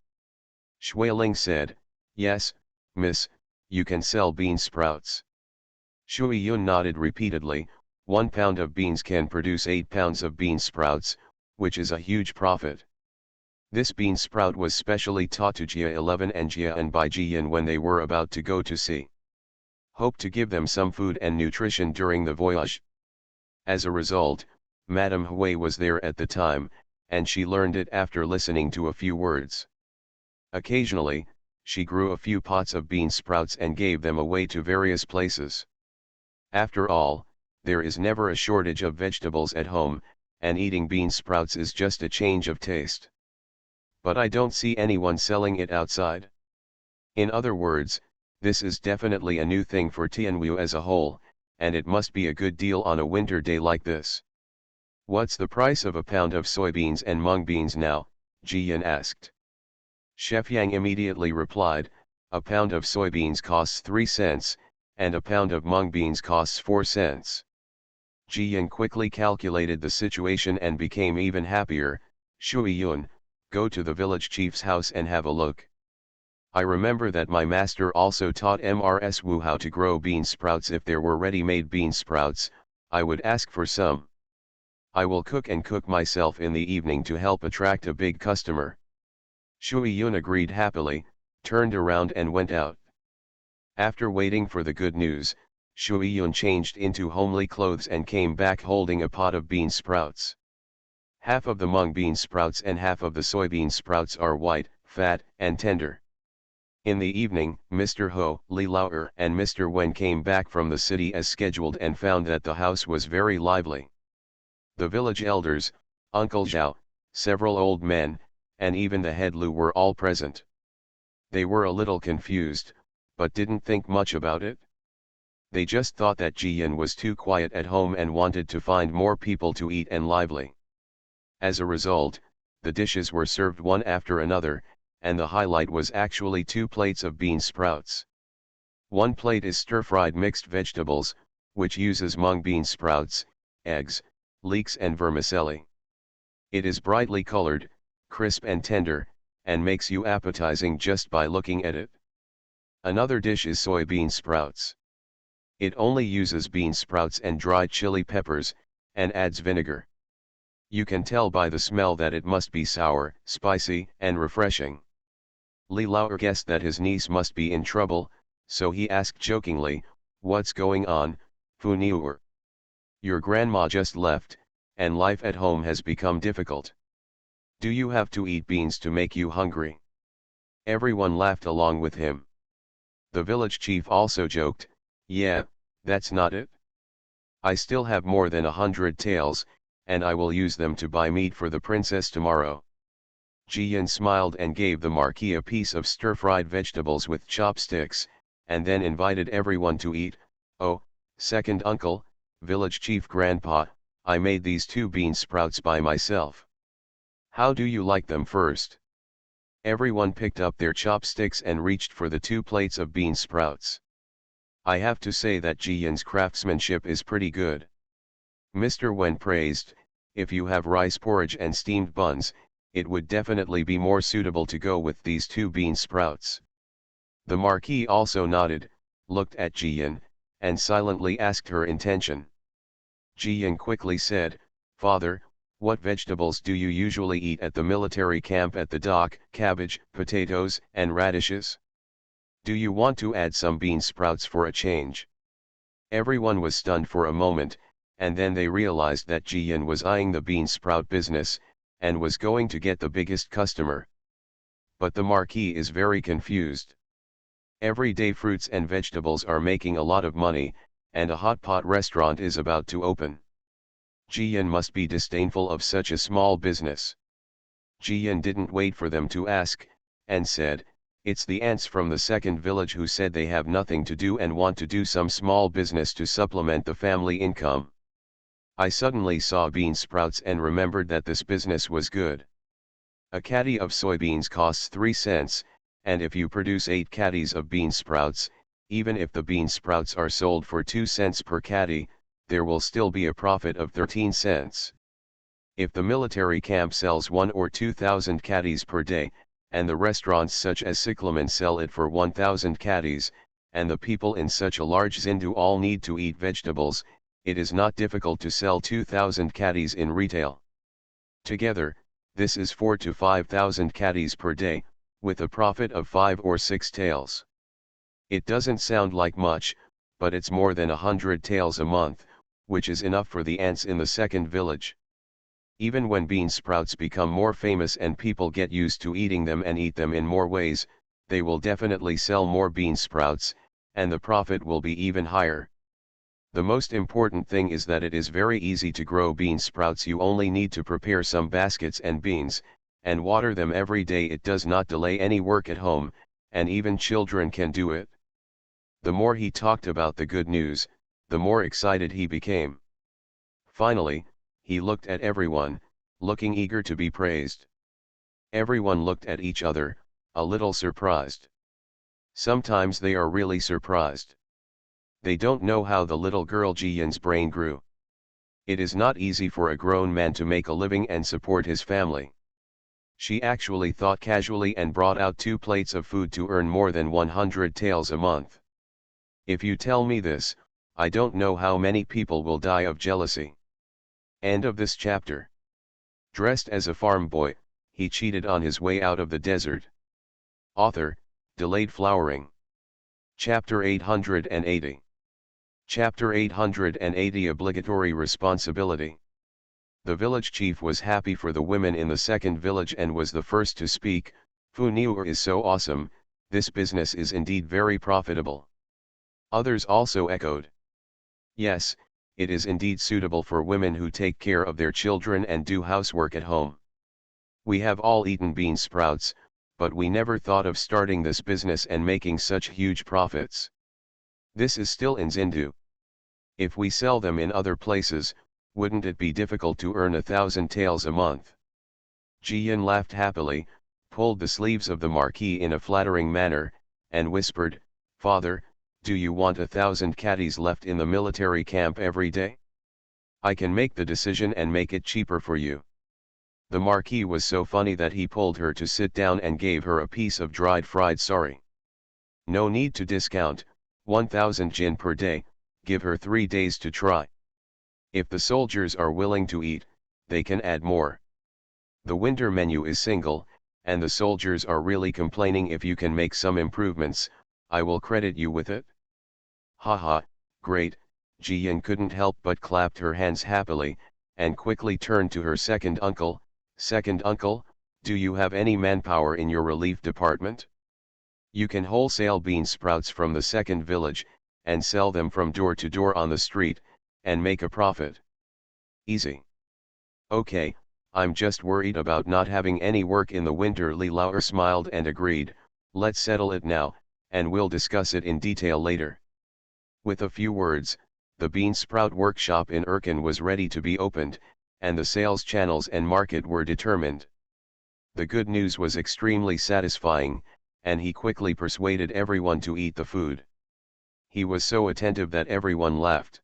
Shui Ling said, "Yes, miss, you can sell bean sprouts." Shui Yun nodded repeatedly. 1 pound of beans can produce 8 pounds of bean sprouts, which is a huge profit. This bean sprout was specially taught to Jia 11 and Jia and by Ji Yin when they were about to go to sea. Hope to give them some food and nutrition during the voyage. As a result, Madame Hui was there at the time, and she learned it after listening to a few words. Occasionally, she grew a few pots of bean sprouts and gave them away to various places. After all, there is never a shortage of vegetables at home, and eating bean sprouts is just a change of taste. But I don't see anyone selling it outside. In other words, this is definitely a new thing for Tianwu as a whole, and it must be a good deal on a winter day like this. What's the price of a pound of soybeans and mung beans now? Jiyan asked. Chef Yang immediately replied, a pound of soybeans costs 3 cents, and a pound of mung beans costs 4 cents. Jiyan quickly calculated the situation and became even happier. Shui Yun, go to the village chief's house and have a look. I remember that my master also taught Mrs. Wu how to grow bean sprouts. If there were ready-made bean sprouts, I would ask for some. I will cook myself in the evening to help attract a big customer. Shui Yun agreed happily, turned around and went out. After waiting for the good news, Shui Yun changed into homely clothes and came back holding a pot of bean sprouts. Half of the mung bean sprouts and half of the soybean sprouts are white, fat, and tender. In the evening, Mr. Ho, Li Lauer and Mr. Wen came back from the city as scheduled and found that the house was very lively. The village elders, Uncle Zhao, several old men, and even the head Lu were all present. They were a little confused, but didn't think much about it. They just thought that Jiyan was too quiet at home and wanted to find more people to eat and lively. As a result, the dishes were served one after another, and the highlight was actually 2 plates of bean sprouts. One plate is stir-fried mixed vegetables, which uses mung bean sprouts, eggs, leeks and vermicelli. It is brightly colored, crisp and tender, and makes you appetizing just by looking at it. Another dish is soybean sprouts. It only uses bean sprouts and dried chili peppers, and adds vinegar. You can tell by the smell that it must be sour, spicy, and refreshing. Li Lauer guessed that his niece must be in trouble, so he asked jokingly, "What's going on, Fu Niuer? Your grandma just left, and life at home has become difficult. Do you have to eat beans to make you hungry?" Everyone laughed along with him. The village chief also joked, "Yeah, that's not it. I still have more than 100 taels, and I will use them to buy meat for the princess tomorrow." Jiyan smiled and gave the marquis a piece of stir-fried vegetables with chopsticks, and then invited everyone to eat. "Oh, second uncle, village chief grandpa, I made these 2 bean sprouts by myself. How do you like them first?" Everyone picked up their chopsticks and reached for the 2 plates of bean sprouts. I have to say that Jiyan's craftsmanship is pretty good. Mr. Wen praised, "If you have rice porridge and steamed buns, it would definitely be more suitable to go with these 2 bean sprouts." The marquis also nodded, looked at Jiyan, and silently asked her intention. Jiyan quickly said, "Father, what vegetables do you usually eat at the military camp at the dock?" "Cabbage, potatoes, and radishes. Do you want to add some bean sprouts for a change?" Everyone was stunned for a moment, and then they realized that Jiyan was eyeing the bean sprout business, and was going to get the biggest customer. But the marquis is very confused. Everyday fruits and vegetables are making a lot of money, and a hot pot restaurant is about to open. Jiyan must be disdainful of such a small business. Jiyan didn't wait for them to ask, and said, "It's the ants from the second village who said they have nothing to do and want to do some small business to supplement the family income. I suddenly saw bean sprouts and remembered that this business was good. A caddy of soybeans costs 3 cents, and if you produce 8 caddies of bean sprouts, even if the bean sprouts are sold for 2 cents per caddy, there will still be a profit of 13 cents. If the military camp sells 1 or 2,000 caddies per day, and the restaurants such as Cyclamen sell it for 1,000 caddies, and the people in such a large zindu all need to eat vegetables, it is not difficult to sell 2,000 caddies in retail. Together, this is 4 to 5,000 caddies per day, with a profit of 5 or 6 taels. It doesn't sound like much, but it's more than 100 taels a month, which is enough for the ants in the second village. Even when bean sprouts become more famous and people get used to eating them and eat them in more ways, they will definitely sell more bean sprouts, and the profit will be even higher. The most important thing is that it is very easy to grow bean sprouts. You only need to prepare some baskets and beans, and water them every day. It does not delay any work at home, and even children can do it. The more he talked about the good news, the more excited he became. Finally, he looked at everyone, looking eager to be praised. Everyone looked at each other, a little surprised. Sometimes they are really surprised. They don't know how the little girl Ji-yin's brain grew. It is not easy for a grown man to make a living and support his family. She actually thought casually and brought out 2 plates of food to earn more than 100 taels a month. If you tell me this, I don't know how many people will die of jealousy. End of this chapter. Dressed as a farm boy, he cheated on his way out of the desert. Author, Delayed Flowering. Chapter 880. Chapter 880 Obligatory Responsibility. The village chief was happy for the women in the second village and was the first to speak. Fu Niu is so awesome, this business is indeed very profitable. Others also echoed. Yes, it is indeed suitable for women who take care of their children and do housework at home. We have all eaten bean sprouts, but we never thought of starting this business and making such huge profits. This is still in Zindu. If we sell them in other places, wouldn't it be difficult to earn 1,000 taels a month? Ji-yin laughed happily, pulled the sleeves of the marquis in a flattering manner, and whispered, "Father, do you want 1,000 caddies left in the military camp every day? I can make the decision and make it cheaper for you." The marquis was so funny that he pulled her to sit down and gave her a piece of dried fried sari. "No need to discount, 1,000 jin per day, give her 3 days to try. If the soldiers are willing to eat, they can add more. The winter menu is single, and the soldiers are really complaining. If you can make some improvements, I will credit you with it." "Haha, great," Ji-yin couldn't help but clapped her hands happily, and quickly turned to her second uncle. "Second uncle, do you have any manpower in your relief department? You can wholesale bean sprouts from the second village, and sell them from door to door on the street, and make a profit." "Easy." "Okay, I'm just worried about not having any work in the winter." Li Lauer smiled and agreed, "Let's settle it now, and we'll discuss it in detail later." With a few words, the bean sprout workshop in Erkin was ready to be opened, and the sales channels and market were determined. The good news was extremely satisfying, and he quickly persuaded everyone to eat the food. He was so attentive that everyone laughed.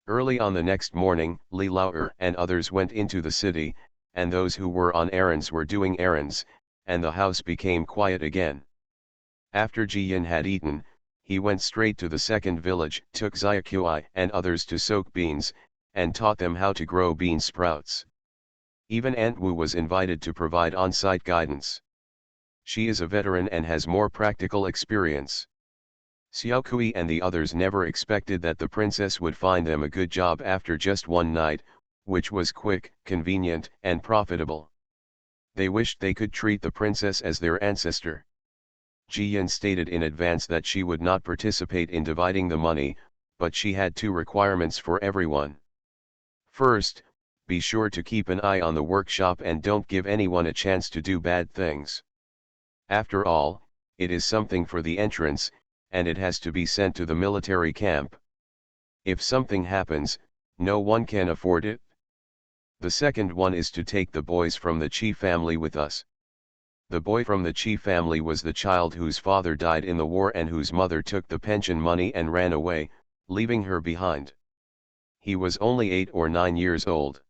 Early on the next morning, Li Lauer and others went into the city, and those who were on errands were doing errands, and the house became quiet again. After Ji-yin had eaten, he went straight to the second village, took Xiaoqui and others to soak beans, and taught them how to grow bean sprouts. Even Aunt Wu was invited to provide on-site guidance. She is a veteran and has more practical experience. Xiaoqui and the others never expected that the princess would find them a good job after just one night, which was quick, convenient, and profitable. They wished they could treat the princess as their ancestor. Ji-yin stated in advance that she would not participate in dividing the money, but she had 2 requirements for everyone. First, be sure to keep an eye on the workshop and don't give anyone a chance to do bad things. After all, it is something for the entrance, and it has to be sent to the military camp. If something happens, no one can afford it. The second one is to take the boys from the Chi family with us. The boy from the Chi family was the child whose father died in the war and whose mother took the pension money and ran away, leaving her behind. He was only 8 or 9 years old.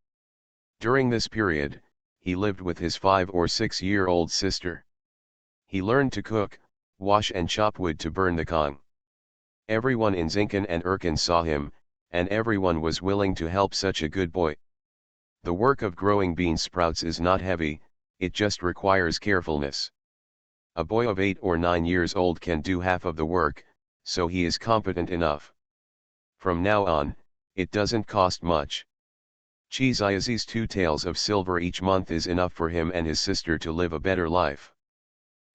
During this period, he lived with his 5 or 6-year-old sister. He learned to cook, wash and chop wood to burn the kong. Everyone in Zinken and Erkin saw him, and everyone was willing to help such a good boy. The work of growing bean sprouts is not heavy, it just requires carefulness. A boy of 8 or 9 years old can do half of the work, so he is competent enough. From now on, it doesn't cost much. Chiziazi's 2 taels of silver each month is enough for him and his sister to live a better life.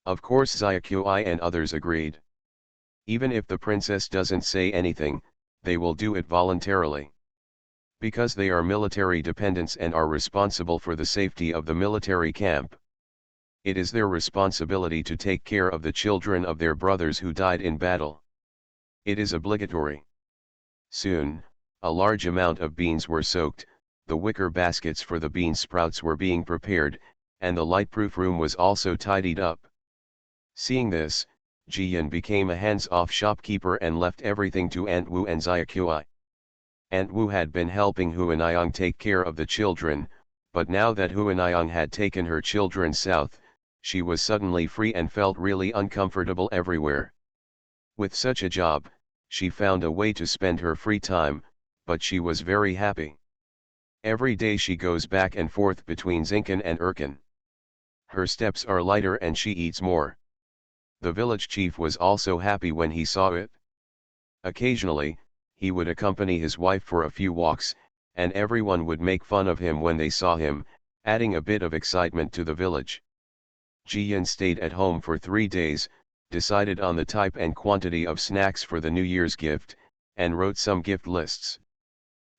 Of course Xiaoqui and others agreed. Even if the princess doesn't say anything, they will do it voluntarily. Because they are military dependents and are responsible for the safety of the military camp. It is their responsibility to take care of the children of their brothers who died in battle. It is obligatory. Soon, a large amount of beans were soaked, the wicker baskets for the bean sprouts were being prepared, and the light-proof room was also tidied up. Seeing this, Jiyan became a hands-off shopkeeper and left everything to Aunt Wu and Xiaoqui. Aunt Wu had been helping Huaniyang take care of the children, but now that Huaniyang had taken her children south, she was suddenly free and felt really uncomfortable everywhere. With such a job, she found a way to spend her free time, but she was very happy. Every day she goes back and forth between Zinken and Erkin. Her steps are lighter and she eats more. The village chief was also happy when he saw it. Occasionally, he would accompany his wife for a few walks, and everyone would make fun of him when they saw him, adding a bit of excitement to the village. Jiyan stayed at home for 3 days, decided on the type and quantity of snacks for the New Year's gift, and wrote some gift lists.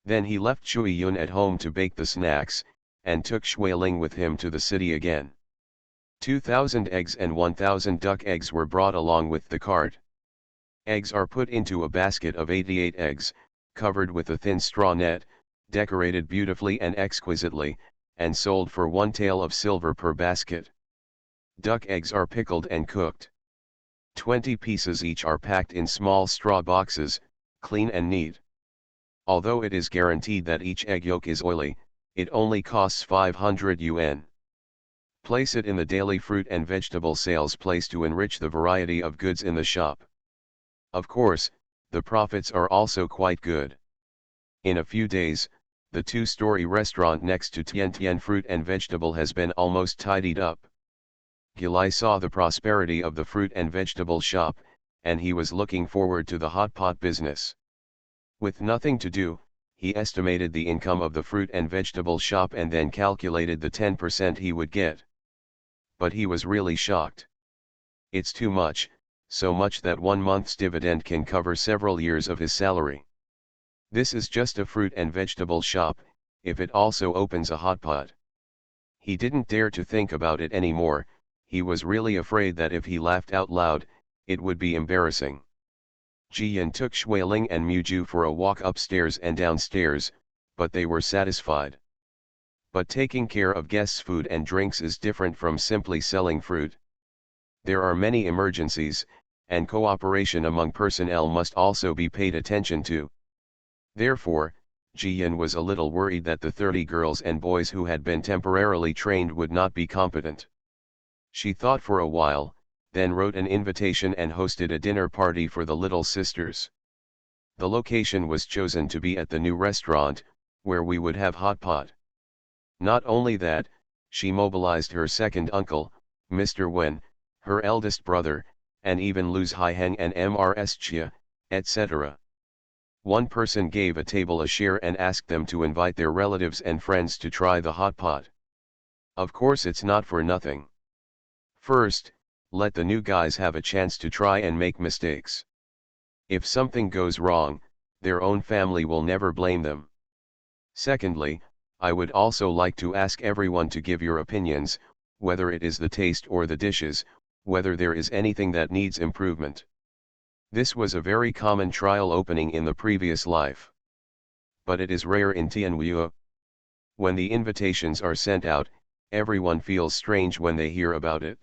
Then he left Chui Yun at home to bake the snacks, and took Shuiling with him to the city again. 2,000 eggs and 1,000 duck eggs were brought along with the cart. Eggs are put into a basket of 88 eggs, covered with a thin straw net, decorated beautifully and exquisitely, and sold for 1 tael of silver per basket. Duck eggs are pickled and cooked. 20 pieces each are packed in small straw boxes, clean and neat. Although it is guaranteed that each egg yolk is oily, it only costs 500 yuan. Place it in the daily fruit and vegetable sales place to enrich the variety of goods in the shop. Of course, the profits are also quite good. In a few days, the 2-story restaurant next to Tian Tian Fruit and Vegetable has been almost tidied up. Gilai saw the prosperity of the fruit and vegetable shop, and he was looking forward to the hot pot business. With nothing to do, he estimated the income of the fruit and vegetable shop and then calculated the 10% he would get. But he was really shocked. It's too much, so much that 1 month's dividend can cover several years of his salary. This is just a fruit and vegetable shop, if it also opens a hot pot. He didn't dare to think about it anymore, he was really afraid that if he laughed out loud, it would be embarrassing. Jiyan took Shuiling and Muju for a walk upstairs and downstairs, but they were satisfied. But taking care of guests' food and drinks is different from simply selling fruit. There are many emergencies, and cooperation among personnel must also be paid attention to. Therefore, Jiyan was a little worried that the 30 girls and boys who had been temporarily trained would not be competent. She thought for a while, then wrote an invitation and hosted a dinner party for the little sisters. The location was chosen to be at the new restaurant, where we would have hot pot. Not only that, she mobilized her second uncle, Mr. Wen, her eldest brother, and even Luz Haiheng and Mrs. Chia, etc. One person gave a table a share and asked them to invite their relatives and friends to try the hot pot. Of course it's not for nothing. First, let the new guys have a chance to try and make mistakes. If something goes wrong, their own family will never blame them. Secondly, I would also like to ask everyone to give your opinions, whether it is the taste or the dishes, whether there is anything that needs improvement. This was a very common trial opening in the previous life. But it is rare in Tianwu. When the invitations are sent out, everyone feels strange when they hear about it.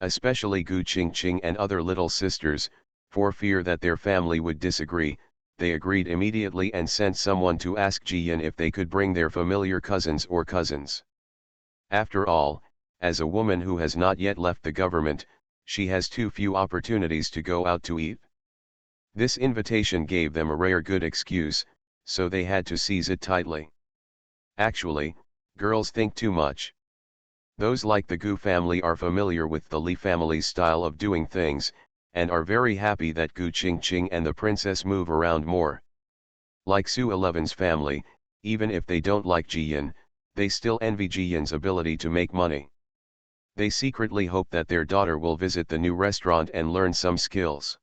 Especially Gu Qingqing and other little sisters, for fear that their family would disagree, they agreed immediately and sent someone to ask Jiyan if they could bring their familiar cousins or cousins. After all, as a woman who has not yet left the government, she has too few opportunities to go out to eat. This invitation gave them a rare good excuse, so they had to seize it tightly. Actually, girls think too much. Those like the Gu family are familiar with the Li family's style of doing things, and are very happy that Gu Qingqing and the princess move around more. Like Su 11's family, even if they don't like Jiyan, they still envy Jiyan's ability to make money. They secretly hope that their daughter will visit the new restaurant and learn some skills.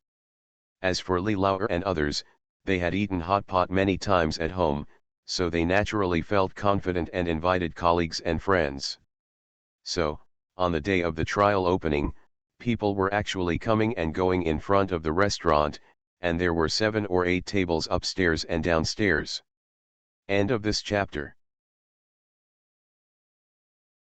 As for Li Lauer and others, they had eaten hot pot many times at home, so they naturally felt confident and invited colleagues and friends. So, on the day of the trial opening, people were actually coming and going in front of the restaurant, and there were 7 or 8 tables upstairs and downstairs. End of this chapter.